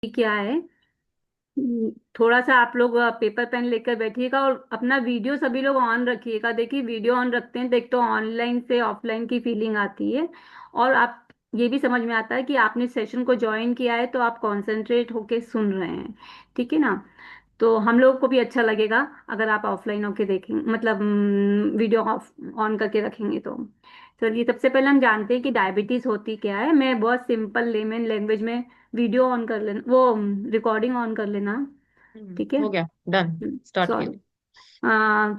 क्या है। थोड़ा सा आप लोग पेपर पेन लेकर बैठिएगा और अपना वीडियो सभी लोग ऑन रखिएगा। देखिए वीडियो ऑन रखते हैं तो एक तो ऑनलाइन से ऑफलाइन की फीलिंग आती है, और आप ये भी समझ में आता है कि आपने सेशन को ज्वाइन किया है तो आप कंसंट्रेट होके सुन रहे हैं। ठीक है ना। तो हम लोग को भी अच्छा लगेगा अगर आप ऑफलाइन होके देखेंगे, मतलब वीडियो ऑफ ऑन करके रखेंगे तो। चलिए, सबसे पहले हम जानते हैं कि डायबिटीज होती क्या है। मैं बहुत सिंपल लेमन लैंग्वेज में वीडियो ऑन कर लेना, वो रिकॉर्डिंग ऑन कर लेना। ठीक है। हो गया। डन। Start sorry. कीजिए।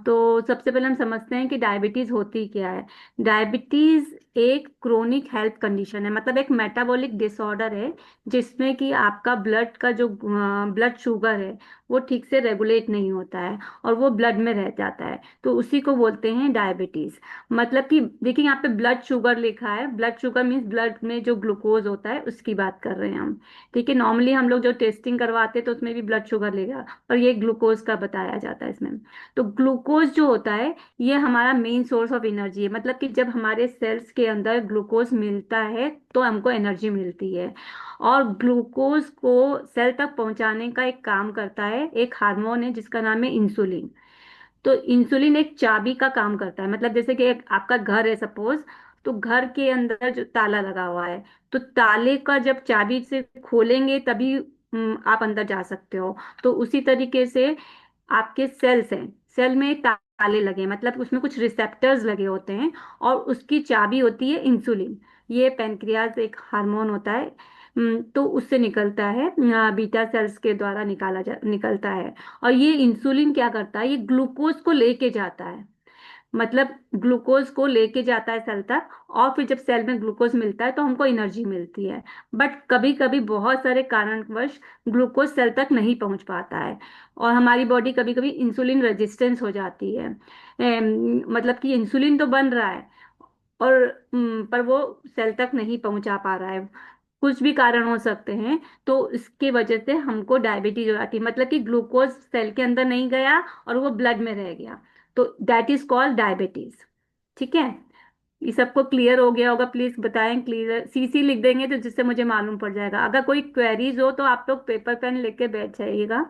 तो सबसे पहले हम समझते हैं कि डायबिटीज होती क्या है। डायबिटीज एक क्रोनिक हेल्थ कंडीशन है, मतलब एक मेटाबॉलिक डिसऑर्डर है जिसमें कि आपका ब्लड का जो ब्लड शुगर है वो ठीक से रेगुलेट नहीं होता है और वो ब्लड में रह जाता है, तो उसी को बोलते हैं डायबिटीज। मतलब कि देखिए यहाँ पे ब्लड शुगर लिखा है, ब्लड शुगर मीन्स ब्लड में जो ग्लूकोज होता है उसकी बात कर रहे हैं हम। ठीक है, नॉर्मली हम लोग जो टेस्टिंग करवाते हैं तो उसमें भी ब्लड शुगर लेगा, पर ये ग्लूकोज का बताया जाता है इसमें। तो ग्लूकोज जो होता है ये हमारा मेन सोर्स ऑफ एनर्जी है, मतलब कि जब हमारे सेल्स के अंदर ग्लूकोज मिलता है तो हमको एनर्जी मिलती है। और ग्लूकोज को सेल तक पहुंचाने का एक काम करता है एक हार्मोन है जिसका नाम है इंसुलिन। तो इंसुलिन एक चाबी का काम करता है, मतलब जैसे कि एक आपका घर है सपोज, तो घर के अंदर जो ताला लगा हुआ है, तो ताले का जब चाबी से खोलेंगे तभी आप अंदर जा सकते हो। तो उसी तरीके से आपके सेल्स हैं, सेल में ताले लगे हैं, मतलब उसमें कुछ रिसेप्टर्स लगे होते हैं, और उसकी चाबी होती है इंसुलिन। ये पेनक्रियाज एक हार्मोन होता है। तो उससे निकलता है, बीटा सेल्स के द्वारा निकलता है। और ये इंसुलिन क्या करता है, ये ग्लूकोज को लेके जाता है, मतलब ग्लूकोज को लेके जाता है सेल तक, और फिर जब सेल में ग्लूकोज मिलता है तो हमको एनर्जी मिलती है। बट कभी कभी बहुत सारे कारणवश ग्लूकोज सेल तक नहीं पहुंच पाता है, और हमारी बॉडी कभी कभी इंसुलिन रेजिस्टेंस हो जाती है। मतलब कि इंसुलिन तो बन रहा है और पर वो सेल तक नहीं पहुंचा पा रहा है, कुछ भी कारण हो सकते हैं। तो इसके वजह से हमको डायबिटीज हो जाती है, मतलब कि ग्लूकोज सेल के अंदर नहीं गया और वो ब्लड में रह गया, तो दैट इज कॉल्ड डायबिटीज। ठीक है। ये सबको क्लियर हो गया होगा, प्लीज बताएं। क्लियर सीसी लिख देंगे तो जिससे मुझे मालूम पड़ जाएगा। अगर कोई क्वेरीज हो तो आप लोग पेपर पेन लेके बैठ जाइएगा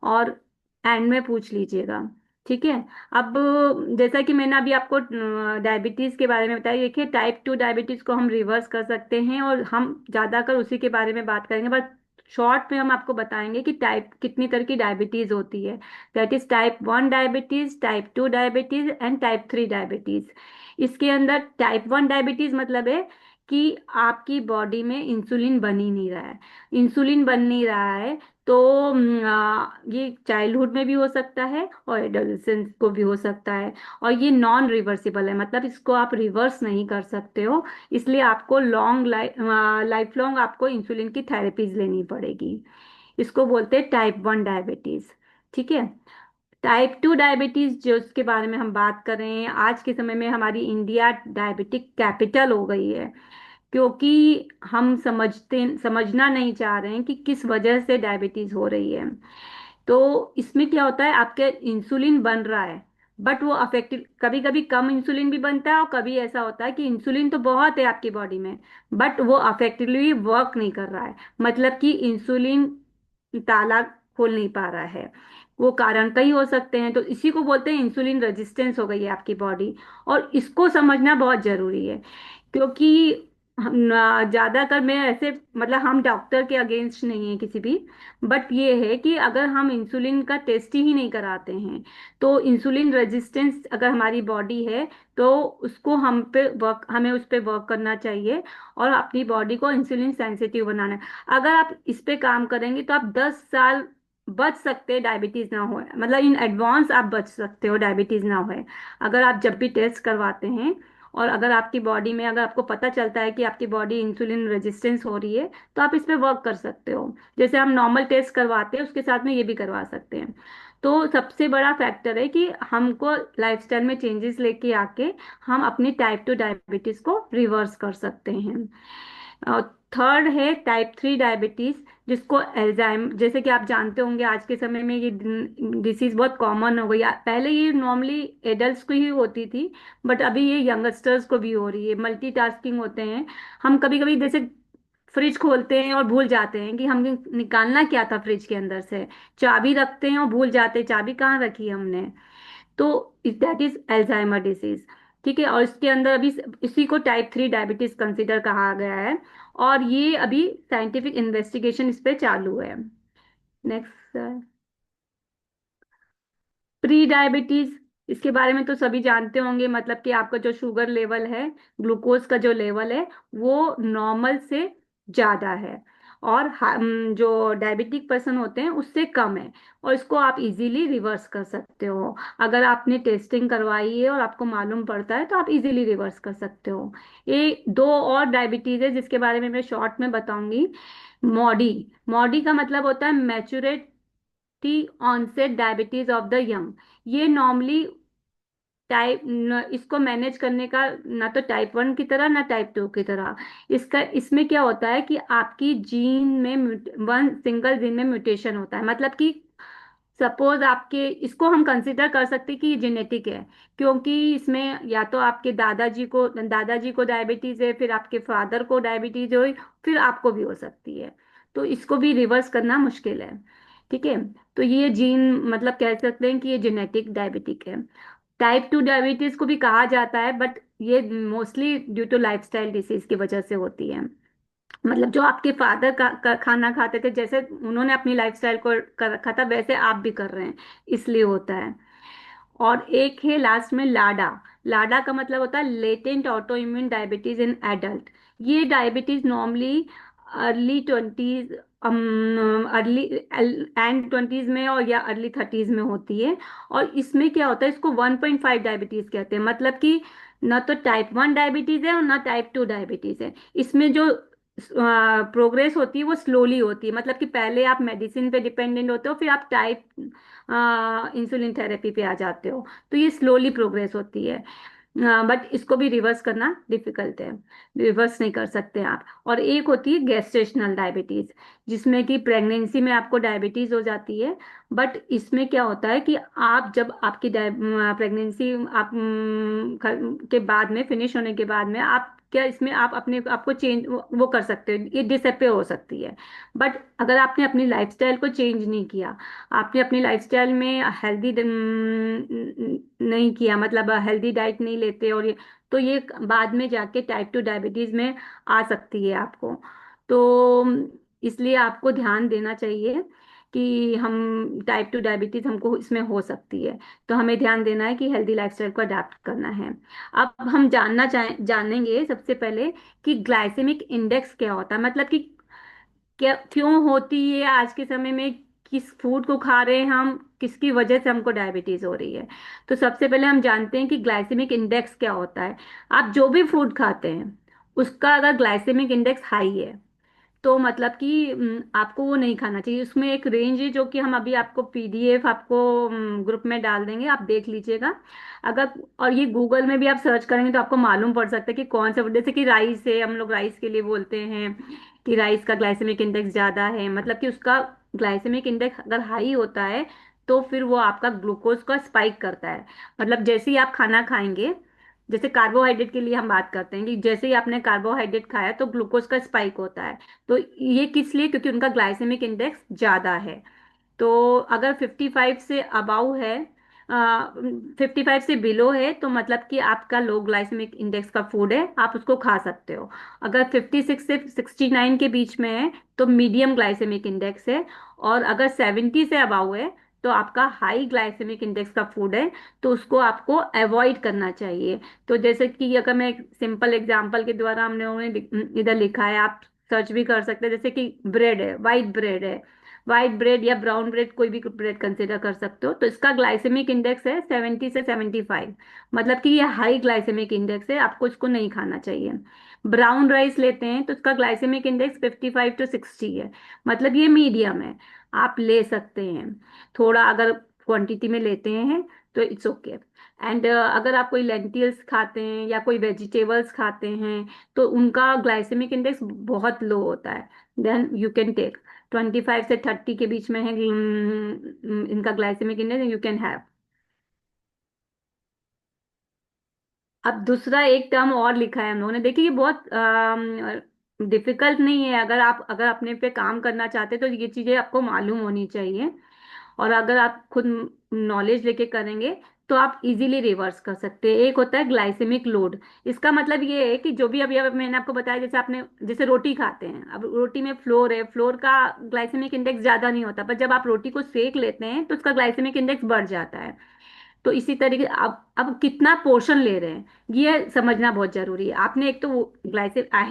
और एंड में पूछ लीजिएगा। ठीक है। अब जैसा कि मैंने अभी आपको डायबिटीज के बारे में बताया, देखिए टाइप 2 डायबिटीज को हम रिवर्स कर सकते हैं और हम ज्यादातर उसी के बारे में बात करेंगे, बट शॉर्ट में हम आपको बताएंगे कि टाइप कितनी तरह की डायबिटीज होती है। That is type 1 diabetes, type 2 diabetes and type 3 diabetes. इसके अंदर टाइप 1 डायबिटीज मतलब है कि आपकी बॉडी में इंसुलिन बन ही नहीं रहा है। इंसुलिन बन नहीं रहा है तो ये चाइल्डहुड में भी हो सकता है और एडोलेसेंस को भी हो सकता है, और ये नॉन रिवर्सिबल है, मतलब इसको आप रिवर्स नहीं कर सकते हो। इसलिए आपको लॉन्ग लाइफ लॉन्ग आपको इंसुलिन की थेरेपीज लेनी पड़ेगी। इसको बोलते हैं टाइप 1 डायबिटीज। ठीक है। टाइप 2 डायबिटीज जो उसके बारे में हम बात कर रहे हैं, आज के समय में हमारी इंडिया डायबिटिक कैपिटल हो गई है, क्योंकि हम समझना नहीं चाह रहे हैं कि किस वजह से डायबिटीज हो रही है। तो इसमें क्या होता है, आपके इंसुलिन बन रहा है बट वो अफेक्टेड, कभी कभी कम इंसुलिन भी बनता है और कभी ऐसा होता है कि इंसुलिन तो बहुत है आपकी बॉडी में बट वो अफेक्टिवली वर्क नहीं कर रहा है, मतलब कि इंसुलिन ताला खोल नहीं पा रहा है। वो कारण कई हो सकते हैं, तो इसी को बोलते हैं इंसुलिन रेजिस्टेंस हो गई है आपकी बॉडी। और इसको समझना बहुत जरूरी है, क्योंकि ज्यादातर मैं ऐसे, मतलब हम डॉक्टर के अगेंस्ट नहीं है किसी भी, बट ये है कि अगर हम इंसुलिन का टेस्ट ही नहीं कराते हैं तो इंसुलिन रेजिस्टेंस अगर हमारी बॉडी है तो उसको हमें उस पे वर्क करना चाहिए और अपनी बॉडी को इंसुलिन सेंसिटिव बनाना है। अगर आप इस पे काम करेंगे तो आप 10 साल बच सकते हैं डायबिटीज ना हो, मतलब इन एडवांस आप बच सकते हो डायबिटीज ना हो, अगर आप जब भी टेस्ट करवाते हैं। और अगर आपकी बॉडी में, अगर आपको पता चलता है कि आपकी बॉडी इंसुलिन रेजिस्टेंस हो रही है तो आप इस पे वर्क कर सकते हो। जैसे हम नॉर्मल टेस्ट करवाते हैं उसके साथ में ये भी करवा सकते हैं। तो सबसे बड़ा फैक्टर है कि हमको लाइफस्टाइल में चेंजेस लेके आके हम अपनी टाइप 2 डायबिटीज को रिवर्स कर सकते हैं। और थर्ड है टाइप 3 डायबिटीज, जिसको एल्जाइम, जैसे कि आप जानते होंगे आज के समय में ये डिसीज बहुत कॉमन हो गई है। पहले ये नॉर्मली एडल्ट्स को ही होती थी, बट अभी ये यंगस्टर्स को भी हो रही है, मल्टीटास्किंग होते हैं। हम कभी कभी जैसे फ्रिज खोलते हैं और भूल जाते हैं कि हमें निकालना क्या था फ्रिज के अंदर से, चाबी रखते हैं और भूल जाते हैं चाबी कहाँ रखी है हमने। तो दैट इज अल्जाइमर डिसीज। ठीक है, और इसके अंदर अभी इसी को टाइप 3 डायबिटीज कंसीडर कहा गया है, और ये अभी साइंटिफिक इन्वेस्टिगेशन इस पे चालू है। नेक्स्ट। प्री डायबिटीज, इसके बारे में तो सभी जानते होंगे, मतलब कि आपका जो शुगर लेवल है, ग्लूकोज का जो लेवल है, वो नॉर्मल से ज्यादा है, और जो डायबिटिक पर्सन होते हैं उससे कम है, और इसको आप इजीली रिवर्स कर सकते हो। अगर आपने टेस्टिंग करवाई है और आपको मालूम पड़ता है तो आप इजीली रिवर्स कर सकते हो। ये दो और डायबिटीज है जिसके बारे में मैं शॉर्ट में बताऊंगी। मॉडी, मॉडी का मतलब होता है maturity onset diabetes of the young. ये नॉर्मली इसको मैनेज करने का ना तो टाइप 1 की तरह ना टाइप 2 की तरह। इसका इसमें क्या होता है कि आपकी जीन में वन सिंगल जीन में म्यूटेशन होता है, मतलब कि सपोज आपके, इसको हम कंसिडर कर सकते हैं कि ये जेनेटिक है, क्योंकि इसमें या तो आपके दादाजी को डायबिटीज है, फिर आपके फादर को डायबिटीज हो, फिर आपको भी हो सकती है। तो इसको भी रिवर्स करना मुश्किल है। ठीक है, तो ये जीन मतलब कह सकते हैं कि ये जेनेटिक डायबिटिक है। टाइप 2 डायबिटीज को भी कहा जाता है, बट ये mostly due to lifestyle disease की वजह से होती है। मतलब जो आपके फादर का खाना खाते थे, जैसे उन्होंने अपनी लाइफस्टाइल को कर रखा था, वैसे आप भी कर रहे हैं, इसलिए होता है। और एक है लास्ट में लाडा। लाडा का मतलब होता है latent autoimmune diabetes in adult. ये diabetes normally early 20s, early and 20s में और या अर्ली 30s में होती है। और इसमें क्या होता है, इसको 1.5 डायबिटीज कहते हैं, मतलब कि ना तो टाइप 1 डायबिटीज है और ना टाइप 2 डायबिटीज है। इसमें जो प्रोग्रेस होती है वो स्लोली होती है, मतलब कि पहले आप मेडिसिन पे डिपेंडेंट होते हो, फिर आप टाइप इंसुलिन थेरेपी पे आ जाते हो, तो ये स्लोली प्रोग्रेस होती है। बट इसको भी रिवर्स करना डिफिकल्ट है, रिवर्स नहीं कर सकते आप। और एक होती है गेस्टेशनल डायबिटीज, जिसमें कि प्रेगनेंसी में आपको डायबिटीज हो जाती है। बट इसमें क्या होता है कि आप जब आपकी प्रेगनेंसी आप के बाद में, फिनिश होने के बाद में, आप क्या इसमें आप अपने आपको चेंज वो कर सकते हो, ये डिसअपियर हो सकती है। बट अगर आपने अपनी लाइफस्टाइल को चेंज नहीं किया, आपने अपनी लाइफस्टाइल में हेल्दी नहीं किया, मतलब हेल्दी डाइट नहीं लेते, और ये तो ये बाद में जाके टाइप 2 डायबिटीज में आ सकती है आपको। तो इसलिए आपको ध्यान देना चाहिए कि हम टाइप 2 डायबिटीज हमको इसमें हो सकती है, तो हमें ध्यान देना है कि हेल्दी लाइफस्टाइल को अडेप्ट करना है। अब हम जानेंगे सबसे पहले कि ग्लाइसेमिक इंडेक्स क्या होता है, मतलब कि क्या क्यों होती है आज के समय में, किस फूड को खा रहे हैं हम, किसकी वजह से हमको डायबिटीज हो रही है। तो सबसे पहले हम जानते हैं कि ग्लाइसेमिक इंडेक्स क्या होता है। आप जो भी फूड खाते हैं उसका अगर ग्लाइसेमिक इंडेक्स हाई है, तो मतलब कि आपको वो नहीं खाना चाहिए। उसमें एक रेंज है जो कि हम अभी आपको पीडीएफ आपको ग्रुप में डाल देंगे, आप देख लीजिएगा। अगर, और ये गूगल में भी आप सर्च करेंगे तो आपको मालूम पड़ सकता है कि कौन सा, जैसे कि राइस है, हम लोग राइस के लिए बोलते हैं कि राइस का ग्लाइसेमिक इंडेक्स ज्यादा है, मतलब कि उसका ग्लाइसेमिक इंडेक्स अगर हाई होता है तो फिर वो आपका ग्लूकोज का स्पाइक करता है। मतलब जैसे ही आप खाना खाएंगे, जैसे कार्बोहाइड्रेट के लिए हम बात करते हैं कि जैसे ही आपने कार्बोहाइड्रेट खाया तो ग्लूकोज का स्पाइक होता है। तो ये किस लिए, क्योंकि उनका ग्लाइसेमिक इंडेक्स ज्यादा है। तो अगर 55 से अबाउ है, 55 से बिलो है, तो मतलब कि आपका लो ग्लाइसेमिक इंडेक्स का फूड है, आप उसको खा सकते हो। अगर 56 से 69 के बीच में है तो मीडियम ग्लाइसेमिक इंडेक्स है। और अगर 70 से अबाउ है तो आपका हाई ग्लाइसेमिक इंडेक्स का फूड है, तो उसको आपको अवॉइड करना चाहिए। तो जैसे कि अगर मैं एक सिंपल एग्जांपल के द्वारा हमने उन्हें इधर लिखा है, आप सर्च भी कर सकते हैं, जैसे कि ब्रेड है, वाइट ब्रेड है, व्हाइट ब्रेड या ब्राउन ब्रेड, कोई भी ब्रेड कंसिडर कर सकते हो, तो इसका ग्लाइसेमिक इंडेक्स है 70 से 75, मतलब कि ये हाई ग्लाइसेमिक इंडेक्स है, आपको इसको नहीं खाना चाहिए। ब्राउन राइस लेते हैं तो इसका ग्लाइसेमिक इंडेक्स 55 to 60 है, मतलब ये मीडियम है, आप ले सकते हैं थोड़ा, अगर क्वांटिटी में लेते हैं तो इट्स ओके। एंड अगर आप कोई लेंटिल्स खाते हैं या कोई वेजिटेबल्स खाते हैं तो उनका ग्लाइसेमिक इंडेक्स बहुत लो होता है, देन यू कैन टेक 25 से 30 के बीच में है इनका glycemic index, you can have. अब दूसरा एक टर्म और लिखा है हम लोगों ने, देखिए ये बहुत डिफिकल्ट नहीं है। अगर अपने पे काम करना चाहते हैं तो ये चीजें आपको मालूम होनी चाहिए। और अगर आप खुद नॉलेज लेके करेंगे तो आप इजीली रिवर्स कर सकते हैं। एक होता है ग्लाइसेमिक लोड। इसका मतलब ये है कि जो भी अभी मैंने आपको बताया, जैसे आपने जैसे रोटी खाते हैं, अब रोटी में फ्लोर है, फ्लोर का ग्लाइसेमिक इंडेक्स ज्यादा नहीं होता, पर जब आप रोटी को सेक लेते हैं तो उसका ग्लाइसेमिक इंडेक्स बढ़ जाता है। तो इसी तरीके अब कितना पोर्शन ले रहे हैं ये समझना बहुत जरूरी है। आपने एक तो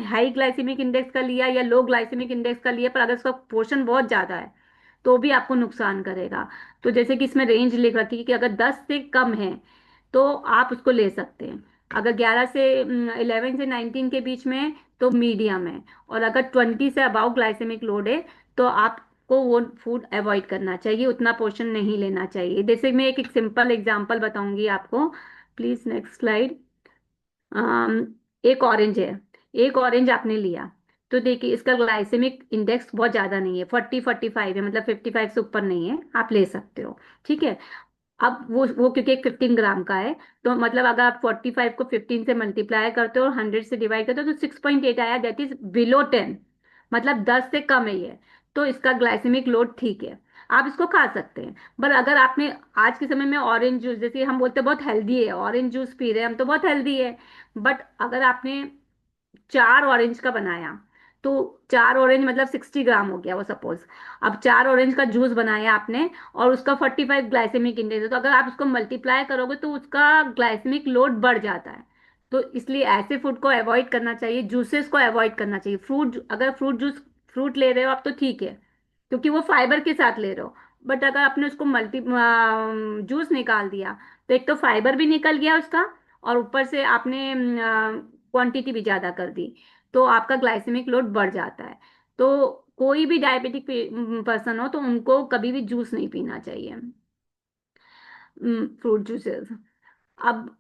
हाई ग्लाइसेमिक इंडेक्स का लिया या लो ग्लाइसेमिक इंडेक्स का लिया, पर अगर उसका पोर्शन बहुत ज्यादा है तो भी आपको नुकसान करेगा। तो जैसे कि इसमें रेंज लिख रखी है कि अगर 10 से कम है तो आप उसको ले सकते हैं। अगर 11 से 11 से 19 के बीच में है तो मीडियम है। और अगर 20 से अबाउ ग्लाइसेमिक लोड है तो आपको वो फूड अवॉइड करना चाहिए, उतना पोर्शन नहीं लेना चाहिए। जैसे मैं एक सिंपल एग्जांपल बताऊंगी आपको। Please next slide. एक ऑरेंज है, एक ऑरेंज आपने लिया, तो देखिए इसका ग्लाइसेमिक इंडेक्स बहुत ज्यादा नहीं है, 40-45 है, मतलब 55 से ऊपर नहीं है, आप ले सकते हो। ठीक है। अब वो क्योंकि एक 15 ग्राम का है, तो मतलब अगर आप 45 को 15 से मल्टीप्लाई करते हो और 100 से डिवाइड करते हो तो 6.8 आया, दैट इज बिलो 10, मतलब 10 से कम है ये। तो इसका ग्लाइसेमिक लोड ठीक है, आप इसको खा सकते हैं। पर अगर आपने आज के समय में ऑरेंज जूस, जैसे हम बोलते हैं बहुत हेल्दी है, ऑरेंज जूस पी रहे हैं हम तो बहुत हेल्दी है, बट अगर आपने 4 ऑरेंज का बनाया तो 4 ऑरेंज मतलब 60 ग्राम हो गया वो, सपोज। अब 4 ऑरेंज का जूस बनाया आपने और उसका 45 ग्लाइसेमिक इंडेक्स है, तो अगर आप उसको मल्टीप्लाई करोगे तो उसका ग्लाइसेमिक लोड बढ़ जाता है। तो इसलिए ऐसे फूड को अवॉइड करना चाहिए, जूसेस को अवॉइड करना चाहिए। अगर फ्रूट जूस, फ्रूट ले रहे हो आप तो ठीक है, क्योंकि वो फाइबर के साथ ले रहे हो। बट अगर आपने उसको जूस निकाल दिया तो एक तो फाइबर भी निकल गया उसका, और ऊपर से आपने क्वांटिटी भी ज्यादा कर दी, तो आपका ग्लाइसेमिक लोड बढ़ जाता है। तो कोई भी डायबिटिक पर्सन हो तो उनको कभी भी जूस नहीं पीना चाहिए, फ्रूट जूसेस। अब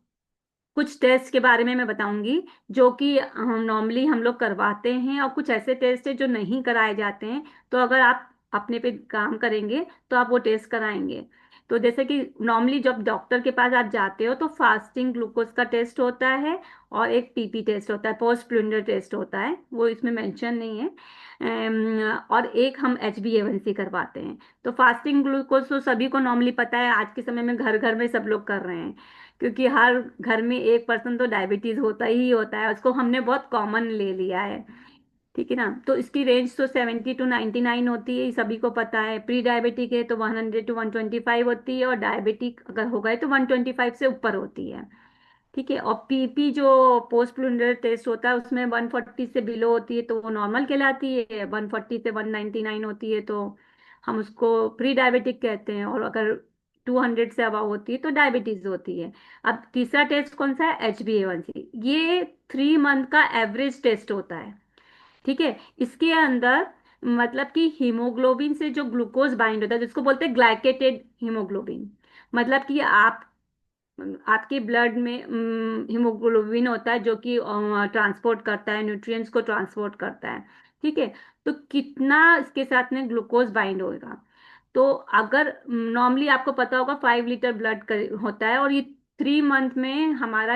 कुछ टेस्ट के बारे में मैं बताऊंगी जो कि नॉर्मली हम लोग करवाते हैं, और कुछ ऐसे टेस्ट है जो नहीं कराए जाते हैं। तो अगर आप अपने पे काम करेंगे तो आप वो टेस्ट कराएंगे। तो जैसे कि नॉर्मली जब डॉक्टर के पास आप जाते हो तो फास्टिंग ग्लूकोज का टेस्ट होता है, और एक पीपी टेस्ट होता है, पोस्ट प्लून्डर टेस्ट होता है, वो इसमें मेंशन नहीं है। और एक हम HbA1c करवाते हैं। तो फास्टिंग ग्लूकोज तो सभी को नॉर्मली पता है, आज के समय में घर घर में सब लोग कर रहे हैं, क्योंकि हर घर में एक पर्सन तो डायबिटीज होता ही होता है, उसको हमने बहुत कॉमन ले लिया है। ठीक है ना। तो इसकी रेंज तो 70 to 99 होती है, ये सभी को पता है। प्री डायबिटिक है तो 100 to 125 होती है, और डायबिटिक अगर हो गए तो 125 से ऊपर होती है। ठीक है। और पीपी जो पोस्ट प्लूरल टेस्ट होता है उसमें 140 से बिलो होती है तो वो नॉर्मल कहलाती है, 140 से 199 होती है तो हम उसको प्री डायबिटिक कहते हैं, और अगर 200 से अबव होती है तो डायबिटीज होती है। अब तीसरा टेस्ट कौन सा है? HbA1c। ये 3 मंथ का एवरेज टेस्ट होता है। ठीक है। इसके अंदर मतलब कि हीमोग्लोबिन से जो ग्लूकोज बाइंड होता है, जिसको बोलते हैं ग्लाइकेटेड हीमोग्लोबिन, मतलब कि आपके ब्लड में हीमोग्लोबिन होता है जो कि ट्रांसपोर्ट करता है, न्यूट्रिएंट्स को ट्रांसपोर्ट करता है। ठीक है। तो कितना इसके साथ में ग्लूकोज बाइंड होएगा? तो अगर नॉर्मली आपको पता होगा 5 लीटर ब्लड होता है, और ये 3 मंथ में हमारा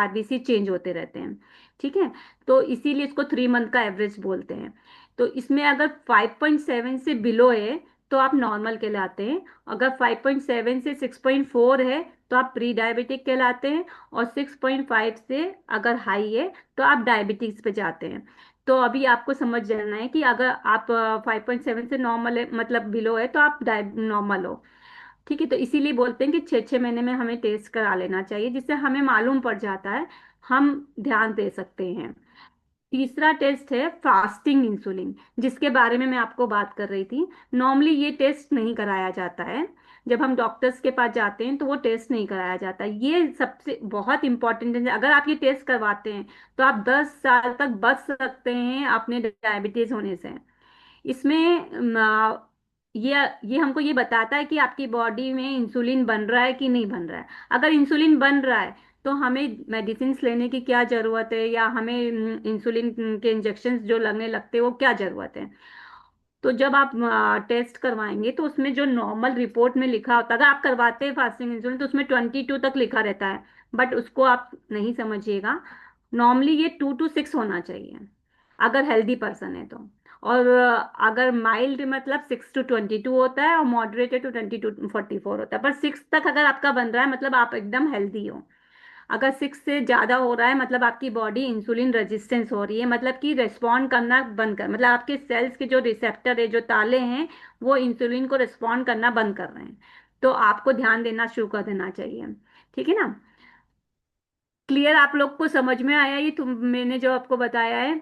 RBC चेंज होते रहते हैं। ठीक है। तो इसीलिए इसको 3 मंथ का एवरेज बोलते हैं। तो इसमें अगर 5.7 से बिलो है तो आप नॉर्मल कहलाते हैं, अगर 5.7 से 6.4 है तो आप प्री डायबिटिक कहलाते हैं, और 6.5 से अगर हाई है तो आप डायबिटीज पे जाते हैं। तो अभी आपको समझ जाना है कि अगर आप 5.7 से नॉर्मल है, मतलब बिलो है, तो आप नॉर्मल हो। ठीक है। तो इसीलिए बोलते हैं कि 6-6 महीने में हमें टेस्ट करा लेना चाहिए, जिससे हमें मालूम पड़ जाता है, हम ध्यान दे सकते हैं। तीसरा टेस्ट है फास्टिंग इंसुलिन, जिसके बारे में मैं आपको बात कर रही थी। नॉर्मली ये टेस्ट नहीं कराया जाता है, जब हम डॉक्टर्स के पास जाते हैं तो वो टेस्ट नहीं कराया जाता। ये सबसे बहुत इंपॉर्टेंट है, अगर आप ये टेस्ट करवाते हैं तो आप 10 साल तक बच सकते हैं अपने डायबिटीज होने से। इसमें ये हमको ये बताता है कि आपकी बॉडी में इंसुलिन बन रहा है कि नहीं बन रहा है। अगर इंसुलिन बन रहा है तो हमें मेडिसिन लेने की क्या जरूरत है, या हमें इंसुलिन के इंजेक्शन जो लगने लगते हैं वो क्या जरूरत है। तो जब आप टेस्ट करवाएंगे तो उसमें जो नॉर्मल रिपोर्ट में लिखा होता है, अगर आप करवाते हैं फास्टिंग इंसुलिन तो उसमें 22 तक लिखा रहता है, बट उसको आप नहीं समझिएगा। नॉर्मली ये 2 to 6 होना चाहिए। अगर हेल्दी पर्सन है तो। और अगर माइल्ड मतलब 6 to 22 होता है, और मॉडरेटेड टू 20 to 44 होता है। पर 6 तक अगर आपका बन रहा है मतलब आप एकदम हेल्दी हो। अगर 6 से ज्यादा हो रहा है मतलब आपकी बॉडी इंसुलिन रेजिस्टेंस हो रही है, मतलब कि रेस्पॉन्ड करना बंद कर, मतलब आपके सेल्स के जो रिसेप्टर है, जो ताले हैं, वो इंसुलिन को रेस्पॉन्ड करना बंद कर रहे हैं। तो आपको ध्यान देना शुरू कर देना चाहिए। ठीक है ना? क्लियर? आप लोग को समझ में आया ये तुम मैंने जो आपको बताया है?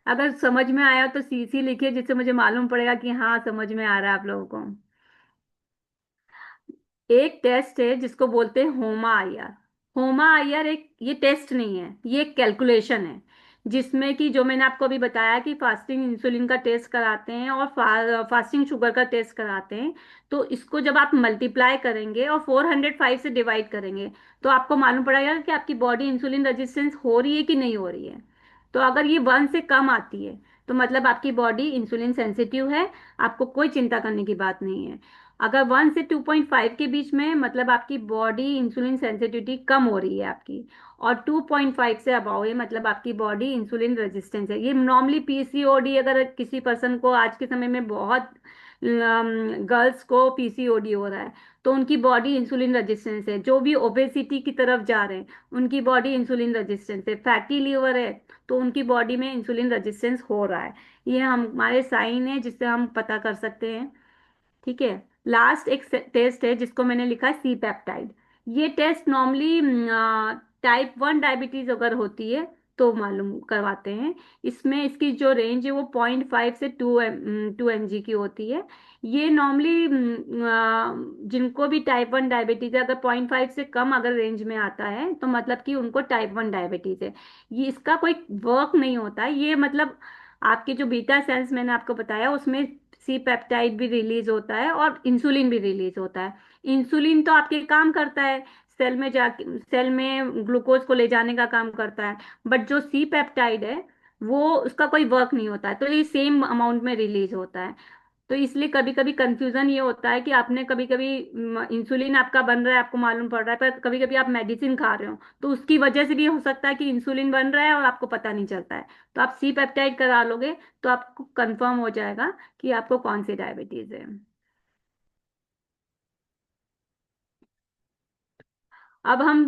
अगर समझ में आया तो सी सी लिखिए, जिससे मुझे मालूम पड़ेगा कि हाँ समझ में आ रहा है आप लोगों को। एक टेस्ट है जिसको बोलते हैं होमा आईआर। होमा आईआर एक ये टेस्ट नहीं है, ये एक कैलकुलेशन है, जिसमें कि जो मैंने आपको अभी बताया कि फास्टिंग इंसुलिन का टेस्ट कराते हैं और फास्टिंग शुगर का टेस्ट कराते हैं। तो इसको जब आप मल्टीप्लाई करेंगे और 405 से डिवाइड करेंगे, तो आपको मालूम पड़ेगा कि आपकी बॉडी इंसुलिन रेजिस्टेंस हो रही है कि नहीं हो रही है। तो अगर ये 1 से कम आती है तो मतलब आपकी बॉडी इंसुलिन सेंसिटिव है, आपको कोई चिंता करने की बात नहीं है। अगर 1 से 2.5 के बीच में मतलब आपकी बॉडी इंसुलिन सेंसिटिविटी कम हो रही है आपकी, और 2.5 से अबाव है मतलब आपकी बॉडी इंसुलिन रेजिस्टेंस है। ये नॉर्मली पीसीओडी, अगर किसी पर्सन को आज के समय में बहुत गर्ल्स को पीसीओडी हो रहा है, तो उनकी बॉडी इंसुलिन रेजिस्टेंस है। जो भी ओबेसिटी की तरफ जा रहे हैं, उनकी बॉडी इंसुलिन रेजिस्टेंस है। फैटी लीवर है, तो उनकी बॉडी में इंसुलिन रेजिस्टेंस हो रहा है। ये हमारे साइन है जिससे हम पता कर सकते हैं। ठीक है। लास्ट एक टेस्ट है जिसको मैंने लिखा है सी पेप्टाइड। ये टेस्ट नॉर्मली टाइप 1 डायबिटीज अगर होती है तो मालूम करवाते हैं। इसमें इसकी जो रेंज है वो 0.5 से 2 mg की होती है। ये नॉर्मली जिनको भी टाइप 1 डायबिटीज है, अगर 0.5 से कम अगर रेंज में आता है तो मतलब कि उनको टाइप 1 डायबिटीज है। ये इसका कोई वर्क नहीं होता है, ये मतलब आपके जो बीटा सेल्स मैंने आपको बताया उसमें सी पेप्टाइड भी रिलीज होता है और इंसुलिन भी रिलीज होता है। इंसुलिन तो आपके काम करता है, सेल में जाके सेल में ग्लूकोज को ले जाने का काम करता है। बट जो सी पेप्टाइड है वो उसका कोई वर्क नहीं होता है, तो ये सेम अमाउंट में रिलीज होता है। तो इसलिए कभी कभी कंफ्यूजन ये होता है कि आपने कभी कभी इंसुलिन आपका बन रहा है, आपको मालूम पड़ रहा है, पर कभी कभी आप मेडिसिन खा रहे हो तो उसकी वजह से भी हो सकता है कि इंसुलिन बन रहा है और आपको पता नहीं चलता है। तो आप सी पेप्टाइड करा लोगे तो आपको कंफर्म हो जाएगा कि आपको कौन सी डायबिटीज है। अब हम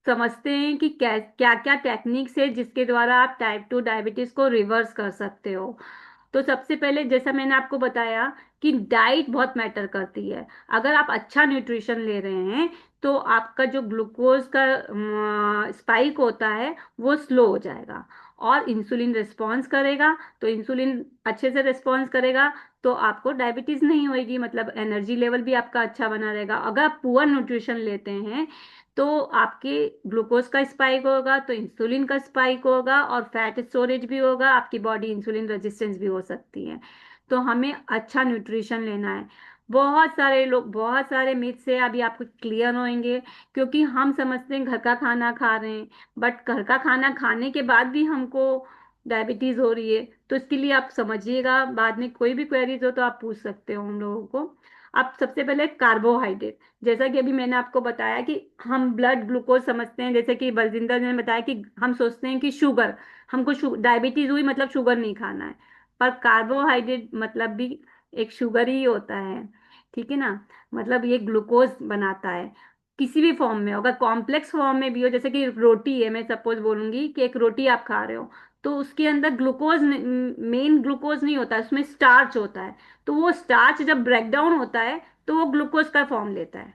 समझते हैं कि क्या क्या क्या टेक्निक्स है जिसके द्वारा आप टाइप 2 डायबिटीज को रिवर्स कर सकते हो। तो सबसे पहले जैसा मैंने आपको बताया कि डाइट बहुत मैटर करती है। अगर आप अच्छा न्यूट्रिशन ले रहे हैं तो आपका जो ग्लूकोज का स्पाइक होता है वो स्लो हो जाएगा, और इंसुलिन रिस्पॉन्स करेगा। तो इंसुलिन अच्छे से रिस्पॉन्स करेगा तो आपको डायबिटीज नहीं होगी, मतलब एनर्जी लेवल भी आपका अच्छा बना रहेगा। अगर आप पुअर न्यूट्रिशन लेते हैं तो आपके ग्लूकोज का स्पाइक होगा, तो इंसुलिन का स्पाइक होगा, और फैट स्टोरेज भी होगा, आपकी बॉडी इंसुलिन रेजिस्टेंस भी हो सकती है। तो हमें अच्छा न्यूट्रिशन लेना है। बहुत सारे लोग, बहुत सारे मिथ से अभी आपको क्लियर होंगे, क्योंकि हम समझते हैं घर का खाना खा रहे हैं, बट घर का खाना खाने के बाद भी हमको डायबिटीज हो रही है। तो इसके लिए आप समझिएगा, बाद में कोई भी क्वेरीज हो तो आप पूछ सकते हो हम लोगों को। अब सबसे पहले कार्बोहाइड्रेट, जैसा कि अभी मैंने आपको बताया कि हम ब्लड ग्लूकोज समझते हैं, जैसे कि बलजिंदर ने बताया कि हम सोचते हैं कि शुगर, हमको डायबिटीज हुई मतलब शुगर नहीं खाना है। पर कार्बोहाइड्रेट मतलब भी एक शुगर ही होता है। ठीक है ना? मतलब ये ग्लूकोज बनाता है किसी भी फॉर्म में, अगर कॉम्प्लेक्स फॉर्म में भी हो, जैसे कि रोटी है, मैं सपोज बोलूंगी कि एक रोटी आप खा रहे हो, तो उसके अंदर ग्लूकोज, मेन ग्लूकोज नहीं होता है, उसमें स्टार्च होता है। तो वो स्टार्च जब ब्रेक डाउन होता है तो वो ग्लूकोज का फॉर्म लेता है।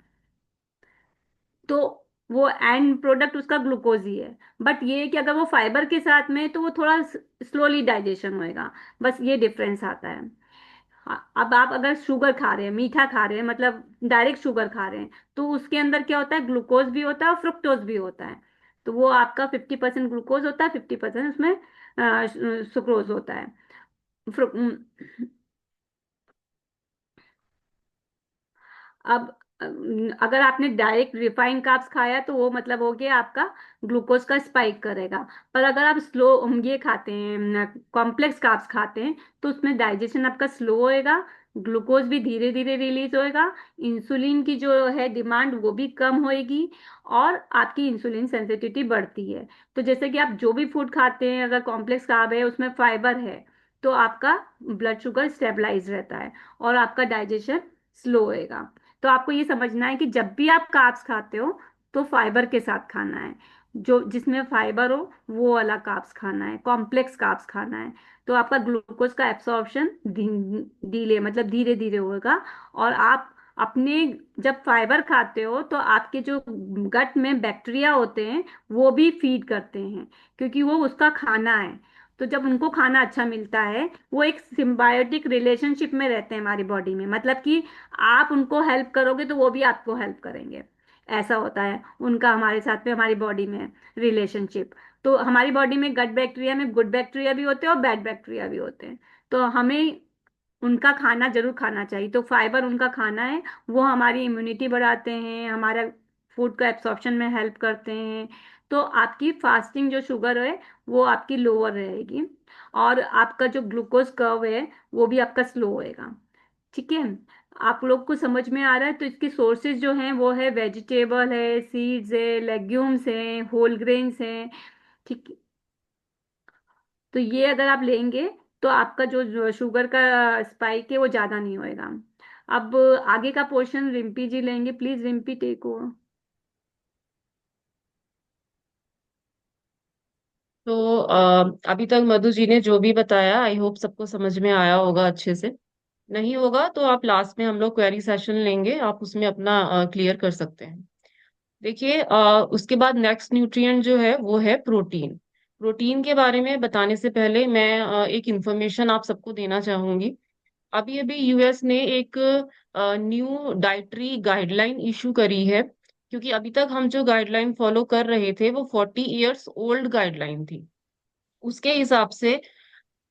तो वो एंड प्रोडक्ट उसका ग्लूकोज ही है। बट ये है कि अगर वो फाइबर के साथ में है, तो वो थोड़ा स्लोली डाइजेशन होएगा। बस ये डिफरेंस आता है। हाँ, अब आप अगर शुगर खा रहे हैं, मीठा खा रहे हैं, मतलब डायरेक्ट शुगर खा रहे हैं, तो उसके अंदर क्या होता है, ग्लूकोज भी होता है और फ्रुक्टोज भी होता है। तो वो आपका 50% ग्लूकोज होता है, 50% उसमें सुक्रोज होता है। फ्रु- अगर आपने डायरेक्ट रिफाइंड कार्ब्स खाया तो वो मतलब हो गया आपका ग्लूकोज का स्पाइक करेगा। पर अगर आप स्लो ये खाते हैं, कॉम्प्लेक्स कार्ब्स खाते हैं, तो उसमें डाइजेशन आपका स्लो होएगा, ग्लूकोज भी धीरे धीरे रिलीज होएगा, इंसुलिन की जो है डिमांड वो भी कम होएगी, और आपकी इंसुलिन सेंसिटिविटी बढ़ती है। तो जैसे कि आप जो भी फूड खाते हैं, अगर कॉम्प्लेक्स कार्ब है उसमें फाइबर है, तो आपका ब्लड शुगर स्टेबलाइज रहता है और आपका डाइजेशन स्लो होएगा। तो आपको ये समझना है कि जब भी आप कार्ब्स खाते हो तो फाइबर के साथ खाना है, जो जिसमें फाइबर हो वो वाला कार्ब्स खाना है, कॉम्प्लेक्स कार्ब्स खाना है। तो आपका ग्लूकोज का एब्सॉर्प्शन डिले मतलब धीरे धीरे होगा। और आप अपने जब फाइबर खाते हो तो आपके जो गट में बैक्टीरिया होते हैं वो भी फीड करते हैं, क्योंकि वो उसका खाना है। तो जब उनको खाना अच्छा मिलता है, वो एक सिम्बायोटिक रिलेशनशिप में रहते हैं हमारी बॉडी में, मतलब कि आप उनको हेल्प करोगे तो वो भी आपको हेल्प करेंगे। ऐसा होता है उनका हमारे साथ में, हमारी बॉडी में रिलेशनशिप। तो हमारी बॉडी में गट बैक्टीरिया में गुड बैक्टीरिया भी होते हैं और बैड बैक्टीरिया भी होते हैं। तो हमें उनका खाना जरूर खाना चाहिए। तो फाइबर उनका खाना है, वो हमारी इम्यूनिटी बढ़ाते हैं, हमारा फूड का एब्सॉर्प्शन में हेल्प करते हैं। तो आपकी फास्टिंग जो शुगर है वो आपकी लोअर रहेगी, और आपका जो ग्लूकोज कर्व है वो भी आपका स्लो होएगा। ठीक है। आप लोग को समझ में आ रहा है? तो इसके सोर्सेज जो हैं वो है वेजिटेबल है, सीड्स है, लेग्यूम्स हैं, होल ग्रेन्स हैं। ठीक। तो ये अगर आप लेंगे तो आपका जो शुगर का स्पाइक है वो ज्यादा नहीं होएगा। अब आगे का पोर्शन रिम्पी जी लेंगे, प्लीज रिम्पी टेक ओवर। तो अभी तक मधु जी ने जो भी बताया, आई होप सबको समझ में आया होगा अच्छे से। नहीं होगा तो आप लास्ट में हम लोग क्वेरी सेशन लेंगे, आप उसमें अपना क्लियर कर सकते हैं। देखिए, उसके बाद नेक्स्ट न्यूट्रिएंट जो है वो है प्रोटीन। प्रोटीन के बारे में बताने से पहले मैं एक इंफॉर्मेशन आप सबको देना चाहूंगी। अभी अभी यूएस ने एक न्यू डाइटरी गाइडलाइन इशू करी है, क्योंकि अभी तक हम जो गाइडलाइन फॉलो कर रहे थे वो 40 इयर्स ओल्ड गाइडलाइन थी। उसके हिसाब से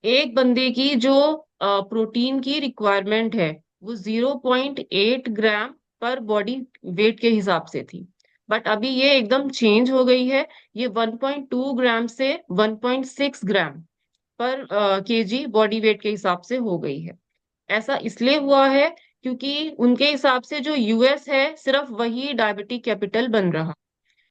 एक बंदे की जो प्रोटीन की रिक्वायरमेंट है वो 0.8 ग्राम पर बॉडी वेट के हिसाब से थी। बट अभी ये एकदम चेंज हो गई है। ये 1.2 ग्राम से 1.6 ग्राम पर केजी बॉडी वेट के हिसाब से हो गई है। ऐसा इसलिए हुआ है क्योंकि उनके हिसाब से जो यूएस है सिर्फ वही डायबिटिक कैपिटल बन रहा।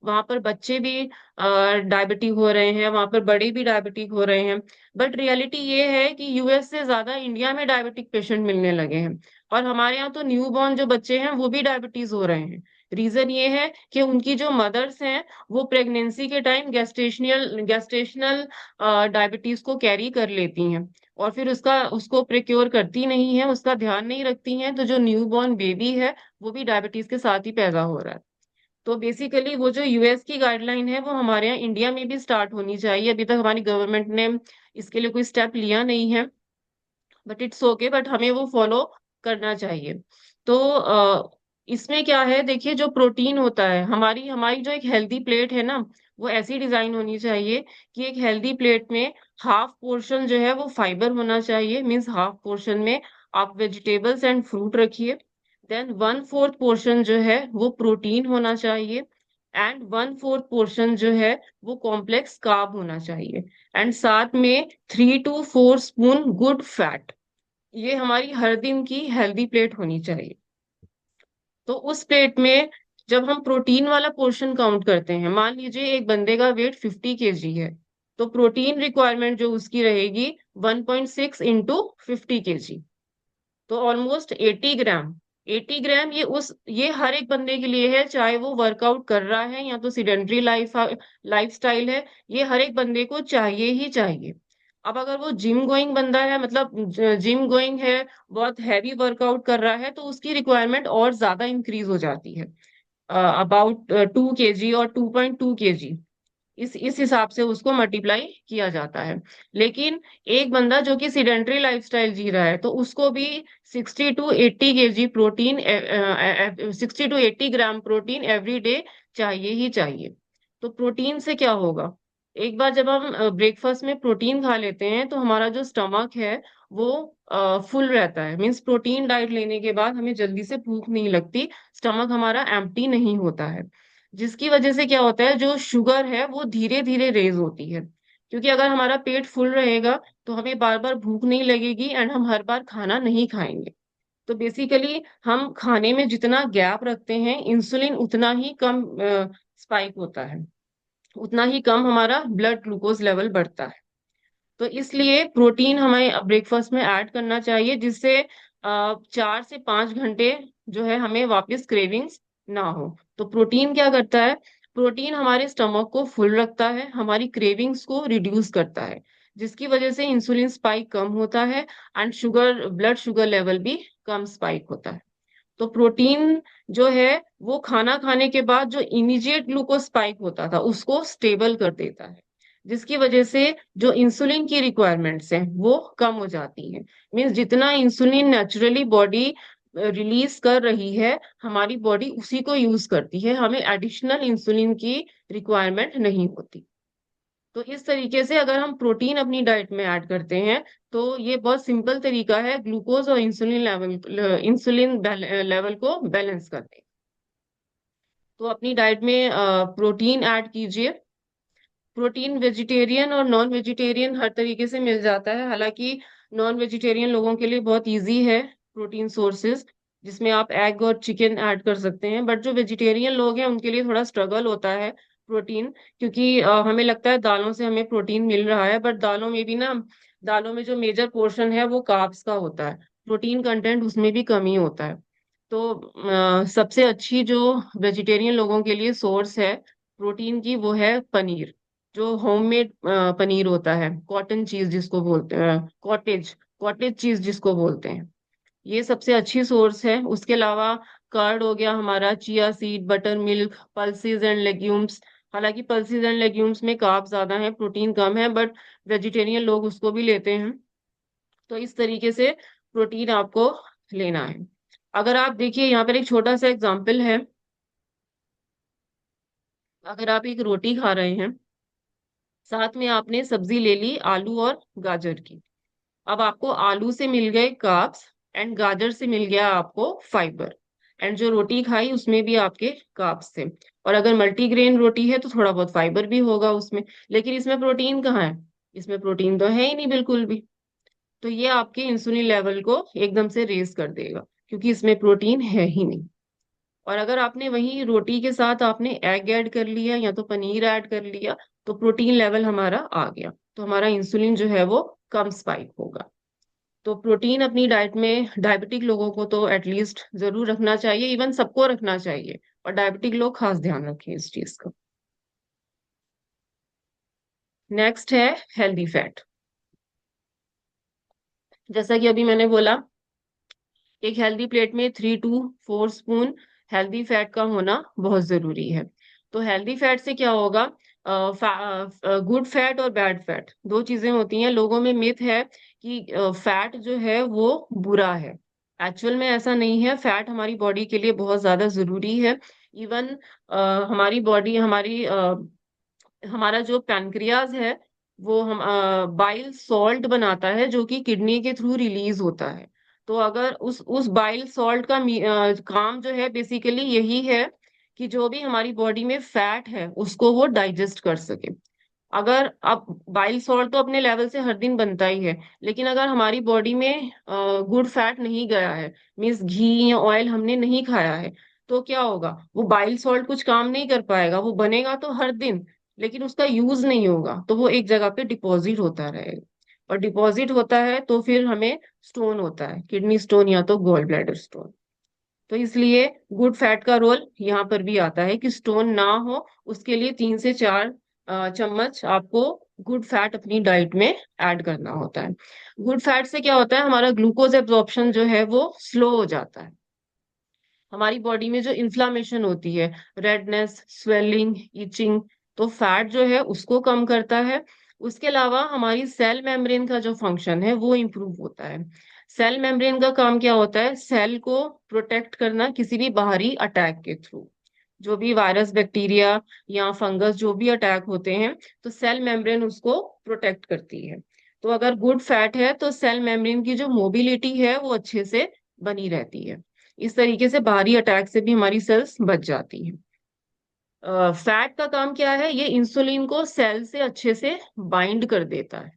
वहां पर बच्चे भी डायबिटिक हो रहे हैं, वहां पर बड़े भी डायबिटिक हो रहे हैं। बट रियलिटी ये है कि यूएस से ज्यादा इंडिया में डायबिटिक पेशेंट मिलने लगे हैं। और हमारे यहाँ तो न्यू बॉर्न जो बच्चे हैं वो भी डायबिटीज हो रहे हैं। रीजन ये है कि उनकी जो मदर्स हैं वो प्रेगनेंसी के टाइम गेस्टेशनल डायबिटीज को कैरी कर लेती हैं, और फिर उसका उसको प्रिक्योर करती नहीं है, उसका ध्यान नहीं रखती हैं, तो जो न्यू बॉर्न बेबी है वो भी डायबिटीज के साथ ही पैदा हो रहा है। तो बेसिकली वो जो यूएस की गाइडलाइन है वो हमारे यहाँ इंडिया में भी स्टार्ट होनी चाहिए। अभी तक हमारी गवर्नमेंट ने इसके लिए कोई स्टेप लिया नहीं है, बट इट्स ओके, बट हमें वो फॉलो करना चाहिए। तो इसमें क्या है, देखिए जो प्रोटीन होता है, हमारी हमारी जो एक हेल्दी प्लेट है ना, वो ऐसी डिजाइन होनी चाहिए कि एक हेल्दी प्लेट में हाफ पोर्शन जो है वो फाइबर होना चाहिए, मीन्स हाफ पोर्शन में आप वेजिटेबल्स एंड फ्रूट रखिए। देन 1/4 पोर्शन जो है वो प्रोटीन होना चाहिए, एंड 1/4 पोर्शन जो है वो कॉम्प्लेक्स कार्ब होना चाहिए, एंड साथ में 3 to 4 स्पून गुड फैट। ये हमारी हर दिन की हेल्दी प्लेट होनी चाहिए। तो उस प्लेट में जब हम प्रोटीन वाला पोर्शन काउंट करते हैं, मान लीजिए एक बंदे का वेट 50 kg है, तो प्रोटीन रिक्वायरमेंट जो उसकी रहेगी 1.6 into 50 kg, तो ऑलमोस्ट 80 ग्राम। 80 ग्राम ये हर एक बंदे के लिए है, चाहे वो वर्कआउट कर रहा है या तो सिडेंट्री लाइफ स्टाइल है, ये हर एक बंदे को चाहिए ही चाहिए। अब अगर वो जिम गोइंग बंदा है, मतलब जिम गोइंग है, बहुत हैवी वर्कआउट कर रहा है, तो उसकी रिक्वायरमेंट और ज्यादा इंक्रीज हो जाती है, अबाउट 2 kg और 2.2 kg। इस हिसाब से उसको मल्टीप्लाई किया जाता है। लेकिन एक बंदा जो कि सिडेंट्री लाइफस्टाइल जी रहा है, तो उसको भी 60 to 80 kg protein, 60 to 80 gram protein every day चाहिए ही चाहिए। तो प्रोटीन से क्या होगा, एक बार जब हम ब्रेकफास्ट में प्रोटीन खा लेते हैं तो हमारा जो स्टमक है वो फुल रहता है। मीन्स प्रोटीन डाइट लेने के बाद हमें जल्दी से भूख नहीं लगती, स्टमक हमारा एम्प्टी नहीं होता है। जिसकी वजह से क्या होता है, जो शुगर है वो धीरे धीरे रेज होती है। क्योंकि अगर हमारा पेट फुल रहेगा तो हमें बार बार भूख नहीं लगेगी एंड हम हर बार खाना नहीं खाएंगे। तो बेसिकली हम खाने में जितना गैप रखते हैं, इंसुलिन उतना ही कम स्पाइक होता है, उतना ही कम हमारा ब्लड ग्लूकोज लेवल बढ़ता है। तो इसलिए प्रोटीन हमें ब्रेकफास्ट में ऐड करना चाहिए, जिससे 4 से 5 घंटे जो है हमें वापस क्रेविंग्स ना हो। तो प्रोटीन क्या करता है, प्रोटीन हमारे स्टमक को फुल रखता है, हमारी क्रेविंग्स को रिड्यूस करता है, जिसकी वजह से इंसुलिन स्पाइक कम होता है and sugar blood sugar level भी कम स्पाइक होता है। तो प्रोटीन जो है वो खाना खाने के बाद जो इमीडिएट ग्लूकोज स्पाइक होता था उसको स्टेबल कर देता है, जिसकी वजह से जो इंसुलिन की रिक्वायरमेंट्स हैं वो कम हो जाती हैं। मीन्स जितना इंसुलिन नेचुरली बॉडी रिलीज कर रही है, हमारी बॉडी उसी को यूज करती है, हमें एडिशनल इंसुलिन की रिक्वायरमेंट नहीं होती। तो इस तरीके से अगर हम प्रोटीन अपनी डाइट में ऐड करते हैं तो ये बहुत सिंपल तरीका है ग्लूकोज और इंसुलिन लेवल को बैलेंस करने का। तो अपनी डाइट में प्रोटीन ऐड कीजिए। प्रोटीन वेजिटेरियन और नॉन वेजिटेरियन हर तरीके से मिल जाता है। हालांकि नॉन वेजिटेरियन लोगों के लिए बहुत इजी है प्रोटीन सोर्सेज, जिसमें आप एग और चिकन ऐड कर सकते हैं। बट जो वेजिटेरियन लोग हैं उनके लिए थोड़ा स्ट्रगल होता है प्रोटीन, क्योंकि हमें लगता है दालों से हमें प्रोटीन मिल रहा है, बट दालों में भी ना, दालों में जो मेजर पोर्शन है वो कार्ब्स का होता है, प्रोटीन कंटेंट उसमें भी कमी होता है। तो सबसे अच्छी जो वेजिटेरियन लोगों के लिए सोर्स है प्रोटीन की वो है पनीर। जो होममेड पनीर होता है, कॉटन चीज जिसको बोलते हैं, कॉटेज कॉटेज चीज जिसको बोलते हैं, ये सबसे अच्छी सोर्स है। उसके अलावा कर्ड हो गया हमारा, chia seed, butter milk, pulses and legumes. हालांकि पल्सेस एंड लेग्यूम्स में कार्ब ज्यादा है, प्रोटीन कम है, बट वेजिटेरियन लोग उसको भी लेते हैं। तो इस तरीके से प्रोटीन आपको लेना है। अगर आप देखिए यहाँ पर एक छोटा सा एग्जाम्पल है। अगर आप एक रोटी खा रहे हैं, साथ में आपने सब्जी ले ली आलू और गाजर की, अब आपको आलू से मिल गए कार्ब्स एंड गाजर से मिल गया आपको फाइबर, एंड जो रोटी खाई उसमें भी आपके कार्ब्स थे। और अगर मल्टीग्रेन रोटी है तो थोड़ा बहुत फाइबर भी होगा उसमें, लेकिन इसमें प्रोटीन कहाँ है, इसमें प्रोटीन तो है ही नहीं बिल्कुल भी। तो ये आपके इंसुलिन लेवल को एकदम से रेज कर देगा, क्योंकि इसमें प्रोटीन है ही नहीं। और अगर आपने वही रोटी के साथ आपने एग ऐड कर लिया या तो पनीर ऐड कर लिया, तो प्रोटीन लेवल हमारा आ गया, तो हमारा इंसुलिन जो है वो कम स्पाइक होगा। तो प्रोटीन अपनी डाइट में डायबिटिक लोगों को तो एटलीस्ट जरूर रखना चाहिए, इवन सबको रखना चाहिए, और डायबिटिक लोग खास ध्यान रखें इस चीज का। नेक्स्ट है हेल्दी फैट। जैसा कि अभी मैंने बोला, एक हेल्दी प्लेट में 3 to 4 स्पून हेल्दी फैट का होना बहुत जरूरी है। तो हेल्दी फैट से क्या होगा, गुड फैट और बैड फैट दो चीजें होती हैं। लोगों में मिथ है कि फैट जो है वो बुरा है। एक्चुअल में ऐसा नहीं है, फैट हमारी बॉडी के लिए बहुत ज्यादा जरूरी है। इवन हमारी बॉडी हमारा जो पैनक्रियाज है वो हम बाइल सॉल्ट बनाता है, जो कि किडनी के थ्रू रिलीज होता है। तो अगर उस बाइल सॉल्ट का काम जो है बेसिकली यही है कि जो भी हमारी बॉडी में फैट है उसको वो डाइजेस्ट कर सके। अगर अब बाइल सॉल्ट तो अपने लेवल से हर दिन बनता ही है, लेकिन अगर हमारी बॉडी में गुड फैट नहीं गया है, मीन्स घी या ऑयल हमने नहीं खाया है, तो क्या होगा, वो बाइल सॉल्ट कुछ काम नहीं कर पाएगा। वो बनेगा तो हर दिन, लेकिन उसका यूज नहीं होगा, तो वो एक जगह पे डिपॉजिट होता रहेगा। और डिपॉजिट होता है तो फिर हमें स्टोन होता है, किडनी स्टोन या तो गॉल ब्लैडर स्टोन। तो इसलिए गुड फैट का रोल यहाँ पर भी आता है कि स्टोन ना हो, उसके लिए 3 से 4 चम्मच आपको गुड फैट अपनी डाइट में ऐड करना होता है। गुड फैट से क्या होता है, हमारा ग्लूकोज एब्जॉर्प्शन जो है वो स्लो हो जाता है। हमारी बॉडी में जो इन्फ्लामेशन होती है, रेडनेस, स्वेलिंग, इचिंग, तो फैट जो है उसको कम करता है। उसके अलावा हमारी सेल मेम्ब्रेन का जो फंक्शन है वो इम्प्रूव होता है। सेल मेम्ब्रेन का काम क्या होता है, सेल को प्रोटेक्ट करना किसी भी बाहरी अटैक के थ्रू। जो भी वायरस, बैक्टीरिया या फंगस जो भी अटैक होते हैं, तो सेल मेम्ब्रेन उसको प्रोटेक्ट करती है। तो अगर गुड फैट है तो सेल मेम्ब्रेन की जो मोबिलिटी है वो अच्छे से बनी रहती है। इस तरीके से बाहरी अटैक से भी हमारी सेल्स बच जाती हैं। फैट का काम क्या है, ये इंसुलिन को सेल से अच्छे से बाइंड कर देता है।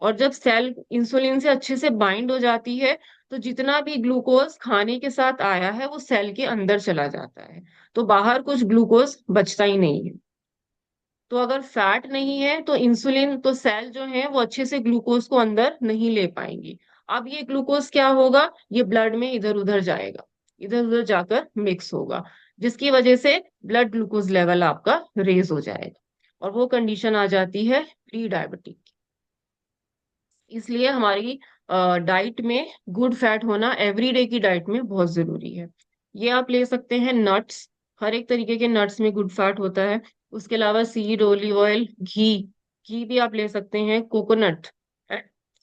और जब सेल इंसुलिन से अच्छे से बाइंड हो जाती है तो जितना भी ग्लूकोज खाने के साथ आया है वो सेल के अंदर चला जाता है। तो बाहर कुछ ग्लूकोज बचता ही नहीं है। तो अगर फैट नहीं है तो इंसुलिन तो सेल जो है वो अच्छे से ग्लूकोज को अंदर नहीं ले पाएंगी। अब ये ग्लूकोज क्या होगा, ये ब्लड में इधर उधर जाएगा, इधर उधर जाकर मिक्स होगा, जिसकी वजह से ब्लड ग्लूकोज लेवल आपका रेज हो जाएगा और वो कंडीशन आ जाती है प्री डायबिटिक। इसलिए हमारी डाइट में गुड फैट होना एवरीडे की डाइट में बहुत जरूरी है। ये आप ले सकते हैं नट्स, हर एक तरीके के नट्स में गुड फैट होता है। उसके अलावा सीड, ऑलिव ऑयल, घी, घी भी आप ले सकते हैं, कोकोनट,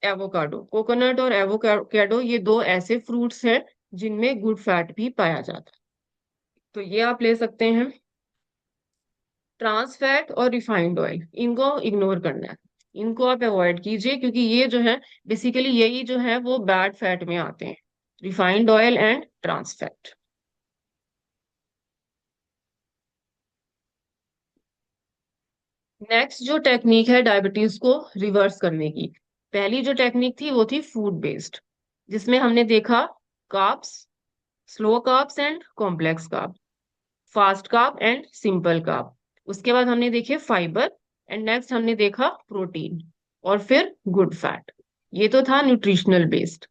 एवोकाडो। कोकोनट और एवोकाडो ये दो ऐसे फ्रूट्स हैं जिनमें गुड फैट भी पाया जाता है, तो ये आप ले सकते हैं। ट्रांस फैट और रिफाइंड ऑयल, इनको इग्नोर करना है, इनको आप अवॉइड कीजिए, क्योंकि ये जो है बेसिकली यही जो है वो बैड फैट में आते हैं, refined oil and trans fat. Next जो टेक्निक है डायबिटीज को रिवर्स करने की, पहली जो टेक्निक थी वो थी फूड बेस्ड, जिसमें हमने देखा carbs, slow carbs and complex carb, fast carb and simple carb. उसके बाद हमने देखे फाइबर, एंड नेक्स्ट हमने देखा प्रोटीन, और फिर गुड फैट। ये तो था न्यूट्रिशनल बेस्ड।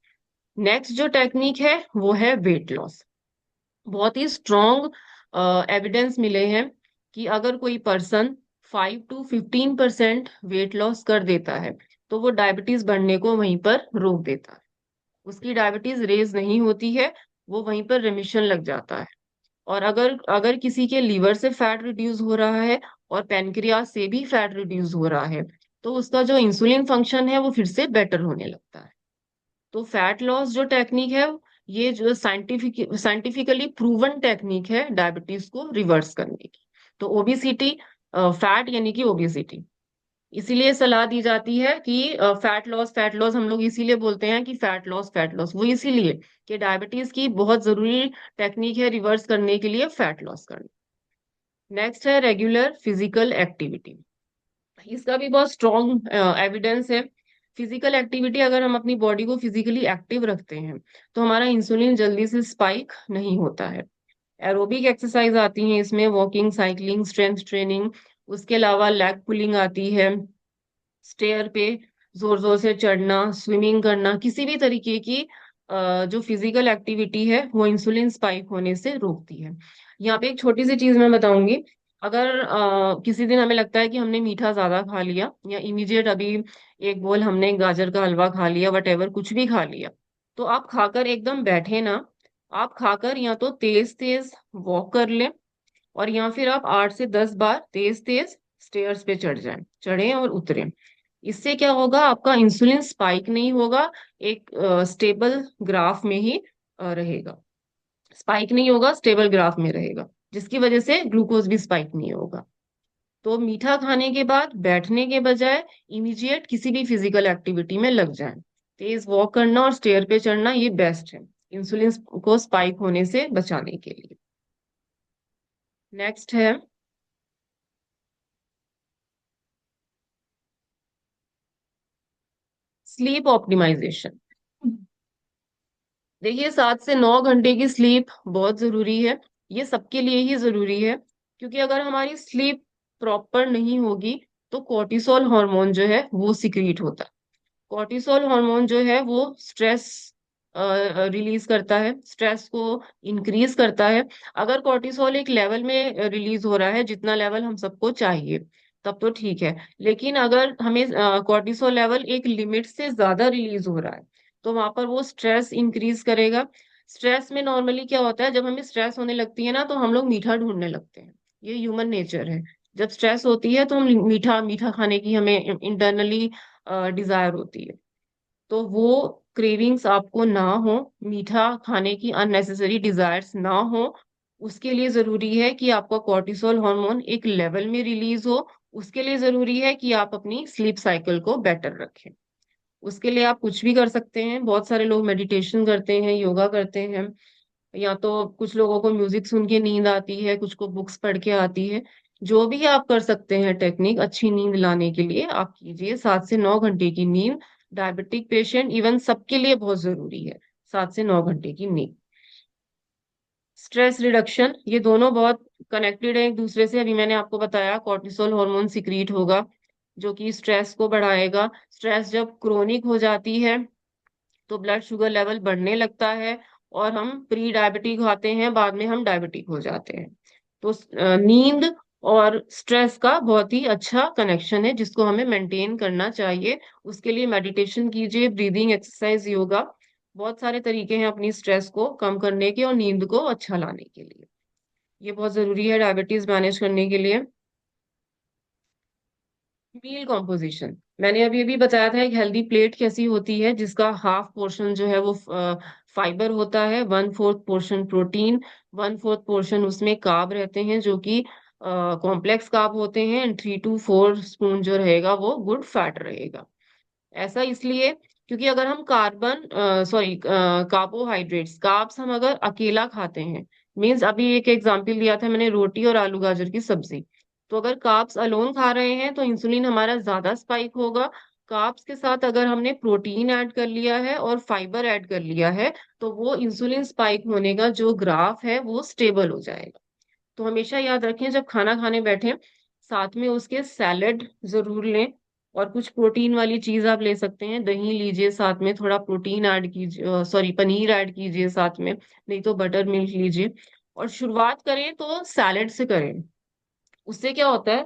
नेक्स्ट जो टेक्निक है वो है वेट लॉस। बहुत ही स्ट्रॉन्ग एविडेंस मिले हैं कि अगर कोई पर्सन 5 to 15% वेट लॉस कर देता है तो वो डायबिटीज बढ़ने को वहीं पर रोक देता है, उसकी डायबिटीज रेज नहीं होती है, वो वहीं पर रिमिशन लग जाता है। और अगर अगर किसी के लीवर से फैट रिड्यूस हो रहा है और पेनक्रियास से भी फैट रिड्यूस हो रहा है तो उसका जो इंसुलिन फंक्शन है वो फिर से बेटर होने लगता है। तो फैट लॉस जो टेक्निक है, ये जो साइंटिफिकली प्रूवन टेक्निक है डायबिटीज को रिवर्स करने की। तो ओबेसिटी, फैट यानी कि ओबेसिटी, इसीलिए सलाह दी जाती है कि फैट लॉस हम लोग इसीलिए बोलते हैं कि फैट लॉस वो इसीलिए कि डायबिटीज की बहुत जरूरी टेक्निक है रिवर्स करने के लिए फैट लॉस करना। नेक्स्ट है रेगुलर फिजिकल एक्टिविटी, इसका भी बहुत स्ट्रॉन्ग एविडेंस है। फिजिकल एक्टिविटी, अगर हम अपनी बॉडी को फिजिकली एक्टिव रखते हैं तो हमारा इंसुलिन जल्दी से स्पाइक नहीं होता है। एरोबिक एक्सरसाइज आती है इसमें, वॉकिंग, साइकिलिंग, स्ट्रेंथ ट्रेनिंग। उसके अलावा लेग पुलिंग आती है, स्टेयर पे जोर जोर से चढ़ना, स्विमिंग करना, किसी भी तरीके की जो फिजिकल एक्टिविटी है वो इंसुलिन स्पाइक होने से रोकती है। यहाँ पे एक छोटी सी चीज मैं बताऊंगी, अगर किसी दिन हमें लगता है कि हमने मीठा ज्यादा खा लिया या इमीडिएट अभी एक बोल हमने गाजर का हलवा खा लिया, वट एवर कुछ भी खा लिया, तो आप खाकर एकदम बैठे ना, आप खाकर या तो तेज तेज वॉक कर लें, और या फिर आप 8 से 10 बार तेज तेज स्टेयर्स पे चढ़ जाएं, चढ़ें और उतरें। इससे क्या होगा, आपका इंसुलिन स्पाइक नहीं होगा, एक स्टेबल ग्राफ में ही रहेगा, स्पाइक नहीं होगा, स्टेबल ग्राफ में रहेगा, जिसकी वजह से ग्लूकोज भी स्पाइक नहीं होगा। तो मीठा खाने के बाद बैठने के बजाय इमीडिएट किसी भी फिजिकल एक्टिविटी में लग जाएं, तेज वॉक करना और स्टेयर पे चढ़ना ये बेस्ट है इंसुलिन को स्पाइक होने से बचाने के लिए। नेक्स्ट है स्लीप ऑप्टिमाइजेशन। देखिए 7 से 9 घंटे की स्लीप बहुत जरूरी है, ये सबके लिए ही जरूरी है, क्योंकि अगर हमारी स्लीप प्रॉपर नहीं होगी तो कोर्टिसोल हार्मोन जो है वो सिक्रीट होता है। कोर्टिसोल हार्मोन जो है वो स्ट्रेस रिलीज करता है, स्ट्रेस को इंक्रीज करता है। अगर कोर्टिसोल एक लेवल में रिलीज हो रहा है जितना लेवल हम सबको चाहिए तब तो ठीक है, लेकिन अगर हमें कोर्टिसोल लेवल एक लिमिट से ज्यादा रिलीज हो रहा है तो वहां पर वो स्ट्रेस इंक्रीज करेगा। स्ट्रेस में नॉर्मली क्या होता है, जब हमें स्ट्रेस होने लगती है ना तो हम लोग मीठा ढूंढने लगते हैं, ये ह्यूमन नेचर है। जब स्ट्रेस होती है तो हम मीठा मीठा खाने की हमें इंटरनली डिजायर होती है। तो वो क्रेविंग्स आपको ना हो, मीठा खाने की अननेसेसरी डिजायर्स ना हो, उसके लिए जरूरी है कि आपका कॉर्टिसोल हार्मोन एक लेवल में रिलीज हो। उसके लिए जरूरी है कि आप अपनी स्लीप साइकिल को बेटर रखें। उसके लिए आप कुछ भी कर सकते हैं। बहुत सारे लोग मेडिटेशन करते हैं, योगा करते हैं, या तो कुछ लोगों को म्यूजिक सुन के नींद आती है, कुछ को बुक्स पढ़ के आती है। जो भी आप कर सकते हैं टेक्निक अच्छी नींद लाने के लिए आप कीजिए। 7 से 9 घंटे की नींद डायबिटिक पेशेंट इवन सबके लिए बहुत जरूरी है। 7 से 9 घंटे की नींद। स्ट्रेस रिडक्शन, ये दोनों बहुत कनेक्टेड है एक दूसरे से। अभी मैंने आपको बताया कॉर्टिसोल हार्मोन सिक्रीट होगा जो कि स्ट्रेस को बढ़ाएगा। स्ट्रेस जब क्रोनिक हो जाती है तो ब्लड शुगर लेवल बढ़ने लगता है और हम प्री डायबिटिक होते हैं, बाद में हम डायबिटिक हो जाते हैं। तो नींद और स्ट्रेस का बहुत ही अच्छा कनेक्शन है जिसको हमें मेंटेन करना चाहिए। उसके लिए मेडिटेशन कीजिए, ब्रीदिंग एक्सरसाइज, योगा, बहुत सारे तरीके हैं अपनी स्ट्रेस को कम करने के और नींद को अच्छा लाने के लिए। ये बहुत जरूरी है डायबिटीज मैनेज करने के लिए। मील कॉम्पोजिशन, मैंने अभी अभी बताया था एक हेल्दी प्लेट कैसी होती है, जिसका हाफ पोर्शन जो है वो फाइबर होता है, 1/4 पोर्शन प्रोटीन, 1/4 पोर्शन उसमें कार्ब रहते हैं जो कि कॉम्प्लेक्स कार्ब होते हैं, एंड 3 to 4 स्पून जो रहेगा वो गुड फैट रहेगा। ऐसा इसलिए क्योंकि अगर हम कार्बोहाइड्रेट्स, कार्ब्स हम अगर अकेला खाते हैं, मीन्स अभी एक एग्जांपल दिया था मैंने, रोटी और आलू गाजर की सब्जी। तो अगर कार्ब्स अलोन खा रहे हैं तो इंसुलिन हमारा ज्यादा स्पाइक होगा। कार्ब्स के साथ अगर हमने प्रोटीन ऐड कर लिया है और फाइबर ऐड कर लिया है तो वो इंसुलिन स्पाइक होने का जो ग्राफ है वो स्टेबल हो जाएगा। तो हमेशा याद रखें जब खाना खाने बैठे साथ में उसके सैलेड जरूर लें। और कुछ प्रोटीन वाली चीज आप ले सकते हैं, दही लीजिए, साथ में थोड़ा प्रोटीन ऐड कीजिए, सॉरी पनीर ऐड कीजिए साथ में, नहीं तो बटर मिल्क लीजिए। और शुरुआत करें तो सैलेड से करें। उससे क्या होता है,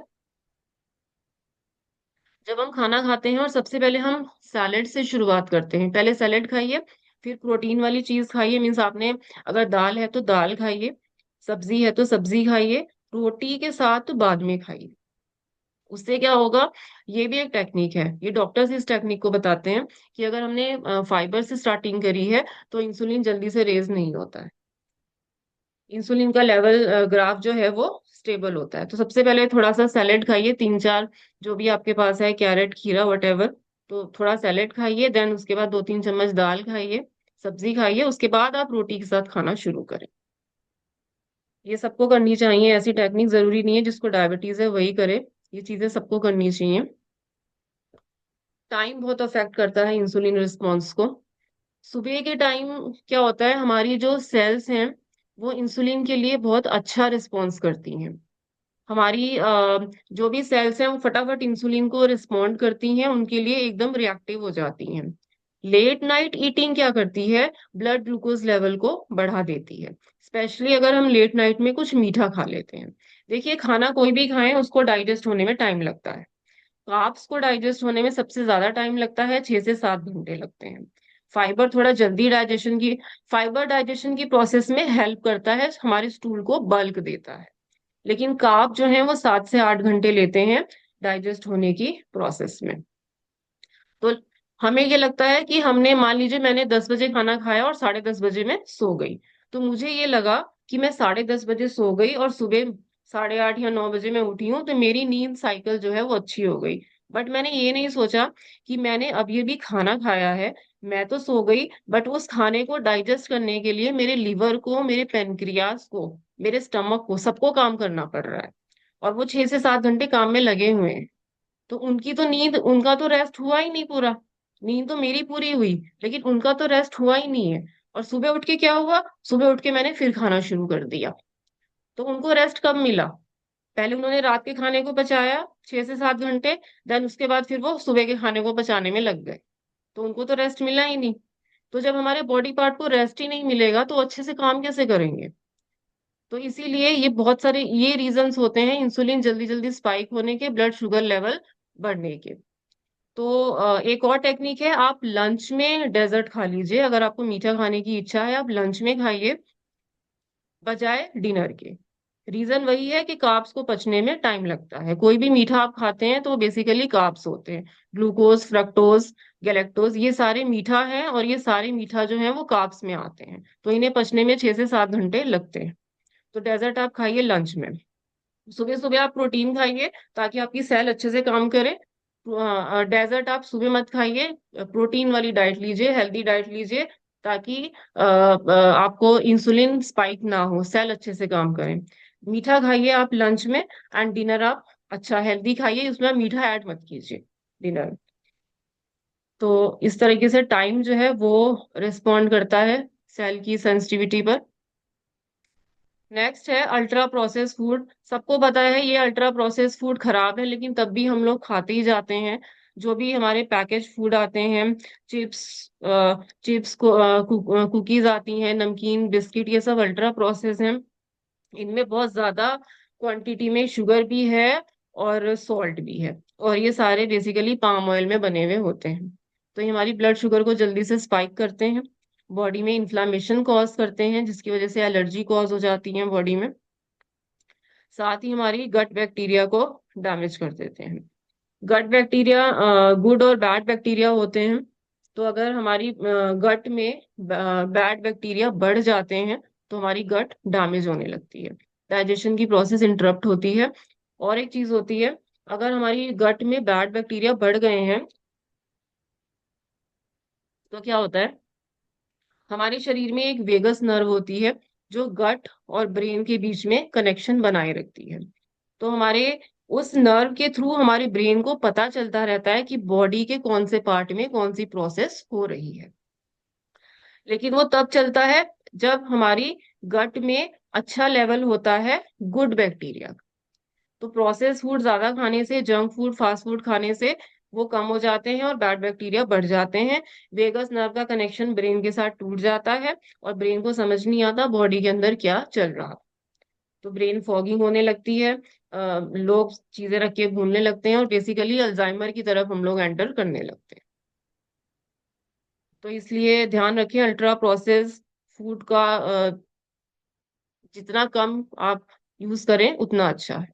जब हम खाना खाते हैं और सबसे पहले हम सैलेड से शुरुआत करते हैं, पहले सैलेड खाइए, फिर प्रोटीन वाली चीज खाइए, मीन्स आपने अगर दाल है तो दाल खाइए, सब्जी है तो सब्जी खाइए, रोटी के साथ बाद में खाइए। उससे क्या होगा, ये भी एक टेक्निक है, ये डॉक्टर्स इस टेक्निक को बताते हैं कि अगर हमने फाइबर से स्टार्टिंग करी है तो इंसुलिन जल्दी से रेज नहीं होता है, इंसुलिन का लेवल ग्राफ जो है वो स्टेबल होता है। तो सबसे पहले थोड़ा सा सैलेड खाइए, 3-4 जो भी आपके पास है, कैरेट, खीरा, वटेवर, तो थोड़ा सैलेड खाइए, देन उसके बाद 2-3 चम्मच दाल खाइए, सब्जी खाइए, उसके बाद आप रोटी के साथ खाना शुरू करें। ये सबको करनी चाहिए, ऐसी टेक्निक जरूरी नहीं है जिसको डायबिटीज है वही करे, ये चीजें सबको करनी चाहिए। टाइम बहुत अफेक्ट करता है इंसुलिन रिस्पॉन्स को। सुबह के टाइम क्या होता है, हमारी जो सेल्स हैं वो इंसुलिन के लिए बहुत अच्छा रिस्पॉन्स करती हैं। हमारी जो भी सेल्स हैं वो फटाफट इंसुलिन को रिस्पॉन्ड करती हैं, उनके लिए एकदम रिएक्टिव हो जाती हैं। लेट नाइट ईटिंग क्या करती है, ब्लड ग्लूकोज लेवल को बढ़ा देती है, स्पेशली अगर हम लेट नाइट में कुछ मीठा खा लेते हैं। देखिए खाना कोई भी खाएं उसको डाइजेस्ट होने में टाइम लगता है। कार्ब्स को डाइजेस्ट होने में सबसे ज्यादा टाइम लगता है, 6 से 7 घंटे लगते हैं। फाइबर थोड़ा जल्दी डाइजेशन की, फाइबर डाइजेशन की प्रोसेस में हेल्प करता है, हमारे स्टूल को बल्क देता है। लेकिन कार्ब जो है वो 7 से 8 घंटे लेते हैं डाइजेस्ट होने की प्रोसेस में। तो हमें ये लगता है कि हमने, मान लीजिए मैंने 10 बजे खाना खाया और 10:30 बजे मैं सो गई, तो मुझे ये लगा कि मैं 10:30 बजे सो गई और सुबह 8:30 या 9 बजे मैं उठी हूँ, तो मेरी नींद साइकिल जो है वो अच्छी हो गई। बट मैंने ये नहीं सोचा कि मैंने अभी अभी खाना खाया है, मैं तो सो गई, बट उस खाने को डाइजेस्ट करने के लिए मेरे लिवर को, मेरे पेनक्रियास को, मेरे स्टमक को, सबको काम करना पड़ रहा है। और वो 6 से 7 घंटे काम में लगे हुए हैं। तो उनकी तो नींद, उनका तो रेस्ट हुआ ही नहीं पूरा। नींद तो मेरी पूरी हुई लेकिन उनका तो रेस्ट हुआ ही नहीं है। और सुबह उठ के क्या हुआ, सुबह उठ के मैंने फिर खाना शुरू कर दिया। तो उनको रेस्ट कब मिला, पहले उन्होंने रात के खाने को पचाया 6 से 7 घंटे, देन उसके बाद फिर वो सुबह के खाने को पचाने में लग गए, तो उनको तो रेस्ट मिला ही नहीं। तो जब हमारे बॉडी पार्ट को रेस्ट ही नहीं मिलेगा तो अच्छे से काम कैसे करेंगे। तो इसीलिए ये बहुत सारे ये रीजंस होते हैं इंसुलिन जल्दी जल्दी स्पाइक होने के, ब्लड शुगर लेवल बढ़ने के। तो एक और टेक्निक है, आप लंच में डेजर्ट खा लीजिए, अगर आपको मीठा खाने की इच्छा है आप लंच में खाइए बजाय डिनर के। रीजन वही है कि कार्ब्स को पचने में टाइम लगता है, कोई भी मीठा आप खाते हैं तो बेसिकली कार्ब्स होते हैं, ग्लूकोज, फ्रक्टोज, गैलेक्टोज, ये सारे मीठा है और ये सारे मीठा जो है वो कार्ब्स में आते हैं, तो इन्हें पचने में 6 से 7 घंटे लगते हैं। तो डेजर्ट आप खाइए लंच में। सुबह सुबह आप प्रोटीन खाइए ताकि आपकी सेल अच्छे से काम करे, डेजर्ट आप सुबह मत खाइए, प्रोटीन वाली डाइट लीजिए, हेल्दी डाइट लीजिए, ताकि आपको इंसुलिन स्पाइक ना हो, सेल अच्छे से काम करें। मीठा खाइए आप लंच में, एंड डिनर आप अच्छा हेल्दी खाइए, उसमें आप मीठा ऐड मत कीजिए डिनर। तो इस तरीके से टाइम जो है वो रिस्पॉन्ड करता है सेल की सेंसिटिविटी पर। नेक्स्ट है अल्ट्रा प्रोसेस फूड। सबको पता है ये अल्ट्रा प्रोसेस फूड खराब है, लेकिन तब भी हम लोग खाते ही जाते हैं। जो भी हमारे पैकेज फूड आते हैं, चिप्स चिप्स कुकीज आती हैं, नमकीन बिस्किट, ये सब अल्ट्रा प्रोसेस हैं। इनमें बहुत ज्यादा क्वांटिटी में शुगर भी है और सॉल्ट भी है, और ये सारे बेसिकली पाम ऑयल में बने हुए होते हैं। तो ये हमारी ब्लड शुगर को जल्दी से स्पाइक करते हैं, बॉडी में इन्फ्लामेशन कॉज करते हैं, जिसकी वजह से एलर्जी कॉज हो जाती है बॉडी में। साथ ही हमारी गट बैक्टीरिया को डैमेज कर देते हैं। गट बैक्टीरिया गुड और बैड बैक्टीरिया होते हैं। तो अगर हमारी गट में बैड बैक्टीरिया बढ़ जाते हैं, तो हमारी गट डैमेज होने लगती है, डाइजेशन की प्रोसेस इंटरप्ट होती है। और एक चीज होती है, अगर हमारी गट में बैड बैक्टीरिया बढ़ गए हैं, तो क्या होता है, हमारे शरीर में एक वेगस नर्व होती है, जो गट और ब्रेन के बीच में कनेक्शन बनाए रखती है। तो हमारे उस नर्व के थ्रू हमारे ब्रेन को पता चलता रहता है कि बॉडी के कौन से पार्ट में कौन सी प्रोसेस हो रही है। लेकिन वो तब चलता है जब हमारी गट में अच्छा लेवल होता है गुड बैक्टीरिया। तो प्रोसेस फूड ज्यादा खाने से, जंक फूड फास्ट फूड खाने से वो कम हो जाते हैं और बैड बैक्टीरिया बढ़ जाते हैं। वेगस नर्व का कनेक्शन ब्रेन के साथ टूट जाता है, और ब्रेन को समझ नहीं आता बॉडी के अंदर क्या चल रहा है। तो ब्रेन फॉगिंग होने लगती है, लोग चीजें रख के भूलने लगते हैं, और बेसिकली अल्जाइमर की तरफ हम लोग एंटर करने लगते हैं। तो इसलिए ध्यान रखें, अल्ट्रा प्रोसेस फूड का जितना कम आप यूज करें उतना अच्छा है।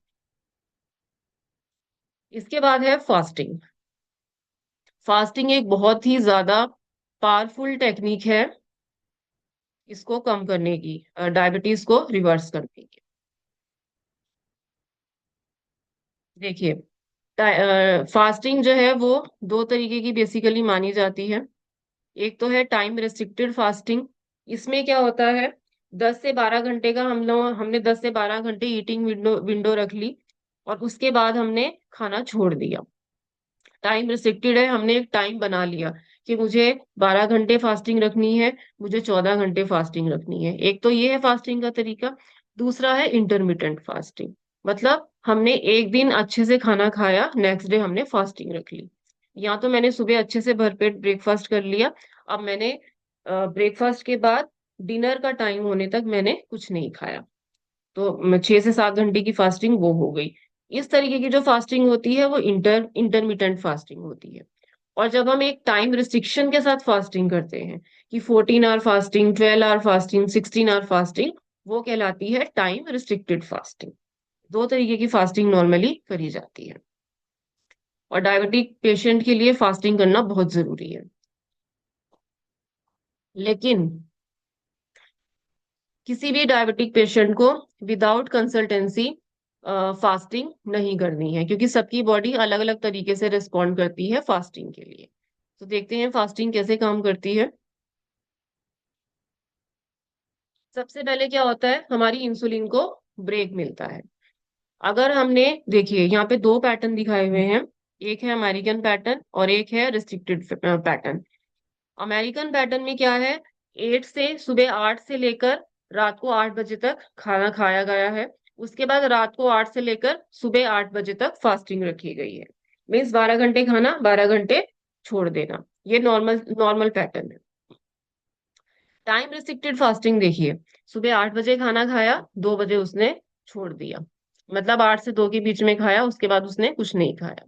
इसके बाद है फास्टिंग। फास्टिंग एक बहुत ही ज्यादा पावरफुल टेक्निक है इसको कम करने की, डायबिटीज को रिवर्स करने की। देखिए, फास्टिंग जो है वो दो तरीके की बेसिकली मानी जाती है। एक तो है टाइम रेस्ट्रिक्टेड फास्टिंग। इसमें क्या होता है, 10 से 12 घंटे का हमने 10 से 12 घंटे ईटिंग विंडो विंडो रख ली, और उसके बाद हमने खाना छोड़ दिया। टाइम रिस्ट्रिक्टेड है, हमने एक टाइम बना लिया कि मुझे 12 घंटे फास्टिंग रखनी है, मुझे 14 घंटे फास्टिंग रखनी है। एक तो ये है फास्टिंग का तरीका। दूसरा है इंटरमिटेंट फास्टिंग। मतलब हमने एक दिन अच्छे से खाना खाया, नेक्स्ट डे हमने फास्टिंग रख ली। या तो मैंने सुबह अच्छे से भरपेट ब्रेकफास्ट कर लिया, अब मैंने ब्रेकफास्ट के बाद डिनर का टाइम होने तक मैंने कुछ नहीं खाया, तो 6 से 7 घंटे की फास्टिंग वो हो गई। इस तरीके की जो फास्टिंग होती है वो इंटरमिटेंट फास्टिंग होती है। और जब हम एक टाइम रिस्ट्रिक्शन के साथ फास्टिंग करते हैं, कि 14 hour fasting, 12 hour fasting, 16 hour fasting, वो कहलाती है टाइम रिस्ट्रिक्टेड फास्टिंग। दो तरीके की फास्टिंग नॉर्मली करी जाती है, और डायबिटिक पेशेंट के लिए फास्टिंग करना बहुत जरूरी है। लेकिन किसी भी डायबिटिक पेशेंट को विदाउट कंसल्टेंसी फास्टिंग नहीं करनी है, क्योंकि सबकी बॉडी अलग अलग तरीके से रिस्पॉन्ड करती है फास्टिंग के लिए। तो देखते हैं फास्टिंग कैसे काम करती है। सबसे पहले क्या होता है, हमारी इंसुलिन को ब्रेक मिलता है। अगर हमने, देखिए यहाँ पे दो पैटर्न दिखाए हुए हैं, एक है अमेरिकन पैटर्न और एक है रिस्ट्रिक्टेड पैटर्न। अमेरिकन पैटर्न में क्या है, 8 से सुबह 8 से लेकर रात को 8 बजे तक खाना खाया गया है। उसके बाद रात को 8 से लेकर सुबह 8 बजे तक फास्टिंग रखी गई है। मीन्स 12 घंटे खाना, 12 घंटे छोड़ देना। ये नॉर्मल नॉर्मल पैटर्न है। टाइम रिस्ट्रिक्टेड फास्टिंग देखिए, सुबह 8 बजे खाना खाया, 2 बजे उसने छोड़ दिया, मतलब 8 से 2 के बीच में खाया, उसके बाद उसने कुछ नहीं खाया।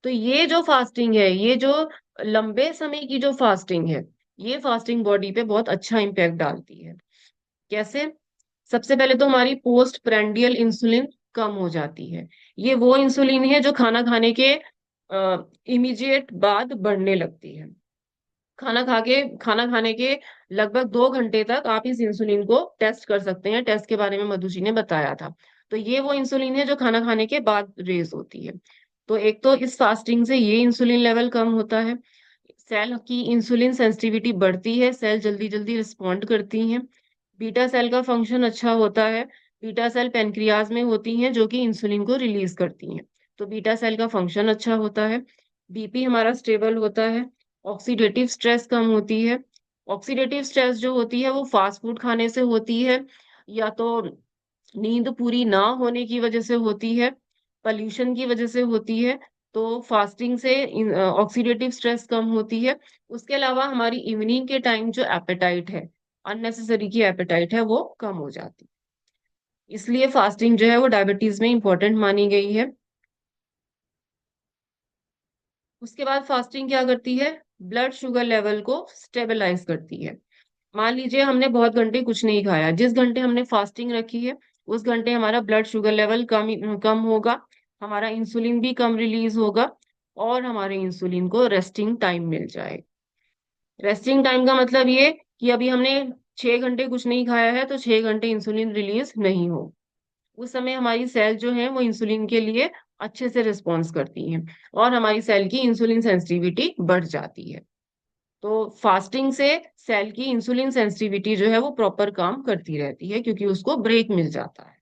तो ये जो फास्टिंग है, ये जो लंबे समय की जो फास्टिंग है, ये फास्टिंग बॉडी पे बहुत अच्छा इम्पैक्ट डालती है। कैसे? सबसे पहले तो हमारी पोस्ट प्रेंडियल इंसुलिन कम हो जाती है। ये वो इंसुलिन है जो खाना खाने के इमीडिएट बाद बढ़ने लगती है। खाना खाने के लगभग 2 घंटे तक आप इस इंसुलिन को टेस्ट कर सकते हैं, टेस्ट के बारे में मधु जी ने बताया था। तो ये वो इंसुलिन है जो खाना खाने के बाद रेज होती है। तो एक तो इस फास्टिंग से ये इंसुलिन लेवल कम होता है, सेल की इंसुलिन सेंसिटिविटी बढ़ती है, सेल जल्दी जल्दी रिस्पॉन्ड करती हैं, बीटा सेल का फंक्शन अच्छा होता है। बीटा सेल पेनक्रियाज में होती हैं जो कि इंसुलिन को रिलीज करती हैं, तो बीटा सेल का फंक्शन अच्छा होता है। बीपी हमारा स्टेबल होता है। ऑक्सीडेटिव स्ट्रेस कम होती है। ऑक्सीडेटिव स्ट्रेस जो होती है वो फास्ट फूड खाने से होती है, या तो नींद पूरी ना होने की वजह से होती है, पॉल्यूशन की वजह से होती है। तो फास्टिंग से ऑक्सीडेटिव स्ट्रेस कम होती है। उसके अलावा हमारी इवनिंग के टाइम जो एपेटाइट है, अननेसेसरी की एपेटाइट है, वो कम हो जाती है। इसलिए फास्टिंग जो है वो डायबिटीज में इंपॉर्टेंट मानी गई है। उसके बाद फास्टिंग क्या करती है, ब्लड शुगर लेवल को स्टेबलाइज करती है। मान लीजिए हमने बहुत घंटे कुछ नहीं खाया, जिस घंटे हमने फास्टिंग रखी है उस घंटे हमारा ब्लड शुगर लेवल कम होगा, हमारा इंसुलिन भी कम रिलीज होगा, और हमारे इंसुलिन को रेस्टिंग टाइम मिल जाएगा। रेस्टिंग टाइम का मतलब ये कि अभी हमने 6 घंटे कुछ नहीं खाया है तो 6 घंटे इंसुलिन रिलीज नहीं हो। उस समय हमारी सेल जो है वो इंसुलिन के लिए अच्छे से रिस्पॉन्स करती हैं, और हमारी सेल की इंसुलिन सेंसिटिविटी बढ़ जाती है। तो फास्टिंग से सेल की इंसुलिन सेंसिटिविटी जो है वो प्रॉपर काम करती रहती है, क्योंकि उसको ब्रेक मिल जाता है।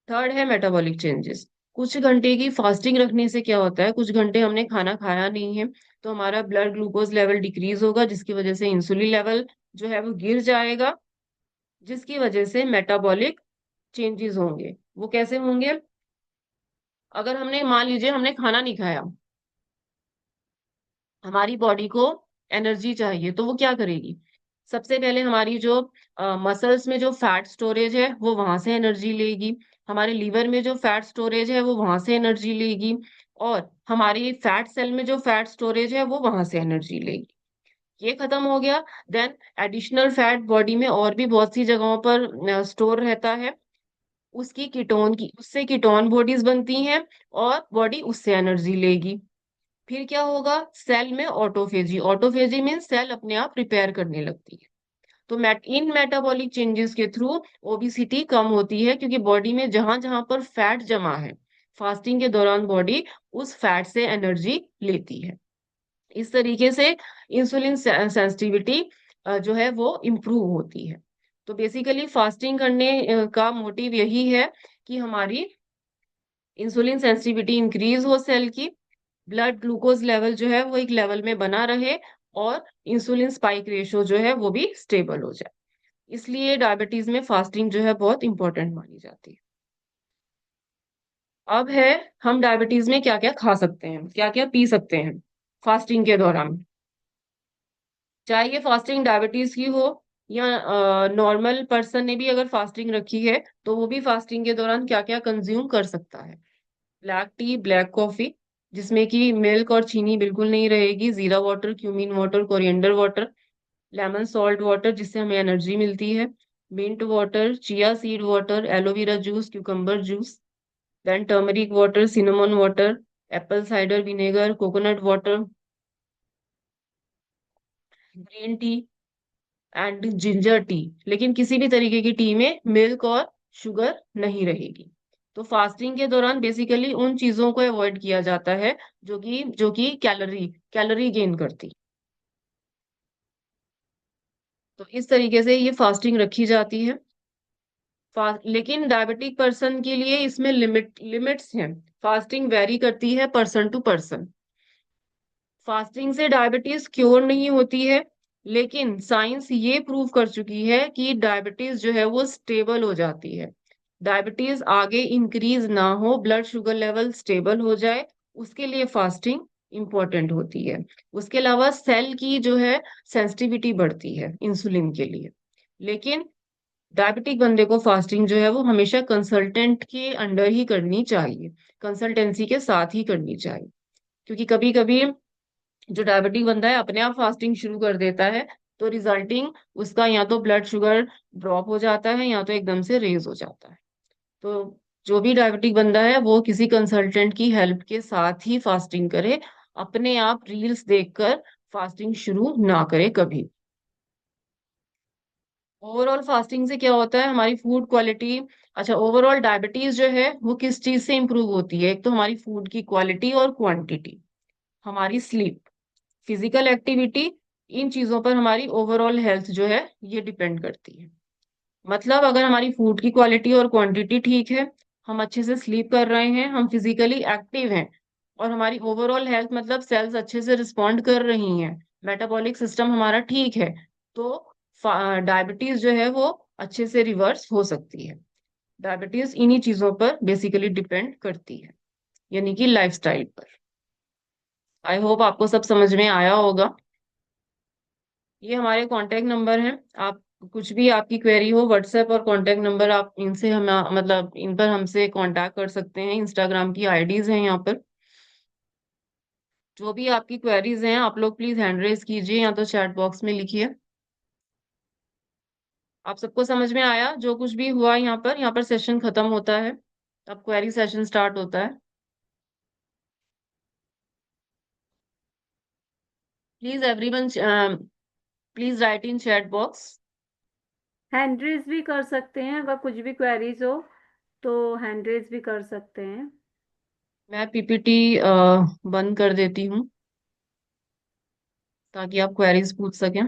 थर्ड है मेटाबॉलिक चेंजेस। कुछ घंटे की फास्टिंग रखने से क्या होता है, कुछ घंटे हमने खाना खाया नहीं है, तो हमारा ब्लड ग्लूकोज लेवल डिक्रीज होगा, जिसकी वजह से इंसुलिन लेवल जो है वो गिर जाएगा, जिसकी वजह से मेटाबॉलिक चेंजेस होंगे। वो कैसे होंगे, अगर हमने मान लीजिए हमने खाना नहीं खाया, हमारी बॉडी को एनर्जी चाहिए, तो वो क्या करेगी, सबसे पहले हमारी जो मसल्स में जो फैट स्टोरेज है वो वहां से एनर्जी लेगी, हमारे लीवर में जो फैट स्टोरेज है वो वहां से एनर्जी लेगी, और हमारी फैट सेल में जो फैट स्टोरेज है वो वहां से एनर्जी लेगी। ये खत्म हो गया, देन एडिशनल फैट बॉडी में और भी बहुत सी जगहों पर स्टोर रहता है, उसकी कीटोन की उससे कीटोन बॉडीज बनती हैं, और बॉडी उससे एनर्जी लेगी। फिर क्या होगा, सेल में ऑटोफेजी, ऑटोफेजी मीन सेल अपने आप रिपेयर करने लगती है। तो इन मेटाबॉलिक चेंजेस के थ्रू ओबिसिटी कम होती है, क्योंकि बॉडी में जहां जहां पर फैट जमा है, फास्टिंग के दौरान बॉडी उस फैट से एनर्जी लेती है। इस तरीके से इंसुलिन सेंसिटिविटी जो है वो इम्प्रूव होती है। तो बेसिकली फास्टिंग करने का मोटिव यही है कि हमारी इंसुलिन सेंसिटिविटी इंक्रीज हो, सेल की ब्लड ग्लूकोज लेवल जो है वो एक लेवल में बना रहे, और इंसुलिन स्पाइक रेशो जो है वो भी स्टेबल हो जाए। इसलिए डायबिटीज में फास्टिंग जो है बहुत इंपॉर्टेंट मानी जाती है। अब है, हम डायबिटीज में क्या क्या खा सकते हैं, क्या क्या पी सकते हैं फास्टिंग के दौरान। चाहे ये फास्टिंग डायबिटीज की हो या नॉर्मल पर्सन ने भी अगर फास्टिंग रखी है, तो वो भी फास्टिंग के दौरान क्या क्या कंज्यूम कर सकता है। ब्लैक टी, ब्लैक कॉफी, जिसमें कि मिल्क और चीनी बिल्कुल नहीं रहेगी, jeera water, cumin water, coriander water, lemon salt water जिससे हमें एनर्जी मिलती है, mint water, chia seed water, aloe vera juice, cucumber juice, then turmeric water, cinnamon water, apple cider vinegar, coconut water, green tea and ginger tea. लेकिन किसी भी तरीके की T में मिल्क और शुगर नहीं रहेगी। तो फास्टिंग के दौरान बेसिकली उन चीजों को अवॉइड किया जाता है जो कि कैलोरी कैलोरी गेन करती। तो इस तरीके से ये फास्टिंग रखी जाती है। लेकिन डायबिटिक पर्सन के लिए इसमें लिमिट्स हैं। फास्टिंग वेरी करती है पर्सन टू पर्सन। फास्टिंग से डायबिटीज क्योर नहीं होती है, लेकिन साइंस ये प्रूव कर चुकी है कि डायबिटीज जो है वो स्टेबल हो जाती है। डायबिटीज आगे इंक्रीज ना हो, ब्लड शुगर लेवल स्टेबल हो जाए, उसके लिए फास्टिंग इंपॉर्टेंट होती है। उसके अलावा सेल की जो है सेंसिटिविटी बढ़ती है इंसुलिन के लिए। लेकिन डायबिटिक बंदे को फास्टिंग जो है वो हमेशा कंसल्टेंट के अंडर ही करनी चाहिए, कंसल्टेंसी के साथ ही करनी चाहिए। क्योंकि कभी कभी जो डायबिटिक बंदा है अपने आप फास्टिंग शुरू कर देता है, तो रिजल्टिंग उसका या तो ब्लड शुगर ड्रॉप हो जाता है या तो एकदम से रेज हो जाता है। तो जो भी डायबिटिक बंदा है वो किसी कंसल्टेंट की हेल्प के साथ ही फास्टिंग करे, अपने आप रील्स देखकर फास्टिंग शुरू ना करे कभी। ओवरऑल फास्टिंग से क्या होता है, हमारी फूड क्वालिटी, अच्छा ओवरऑल डायबिटीज जो है वो किस चीज से इंप्रूव होती है? एक तो हमारी फूड की क्वालिटी और क्वांटिटी, हमारी स्लीप, फिजिकल एक्टिविटी, इन चीजों पर हमारी ओवरऑल हेल्थ जो है ये डिपेंड करती है। मतलब अगर हमारी फूड की क्वालिटी और क्वांटिटी ठीक है, हम अच्छे से स्लीप कर रहे हैं, हम फिजिकली एक्टिव हैं, और हमारी ओवरऑल हेल्थ मतलब सेल्स अच्छे से रिस्पॉन्ड कर रही हैं, मेटाबॉलिक सिस्टम हमारा ठीक है, तो डायबिटीज जो है वो अच्छे से रिवर्स हो सकती है। डायबिटीज इन्हीं चीजों पर बेसिकली डिपेंड करती है, यानी कि लाइफस्टाइल पर। आई होप आपको सब समझ में आया होगा। ये हमारे कांटेक्ट नंबर हैं, आप कुछ भी आपकी क्वेरी हो, व्हाट्सएप और कांटेक्ट नंबर आप इनसे हम मतलब इन पर हमसे कांटेक्ट कर सकते हैं, इंस्टाग्राम की आईडीज हैं यहाँ पर। जो भी आपकी क्वेरीज हैं आप लोग प्लीज हैंड रेज कीजिए या तो चैट बॉक्स में लिखिए। आप सबको समझ में आया जो कुछ भी हुआ यहाँ पर सेशन खत्म होता है, अब क्वेरी सेशन स्टार्ट होता है। Please everyone, please write in chat box. Hand raise भी कर सकते हैं, अगर कुछ भी क्वेरीज हो तो हैंड रेज भी कर सकते हैं। मैं पीपीटी बंद कर देती हूँ ताकि आप क्वेरीज पूछ सकें।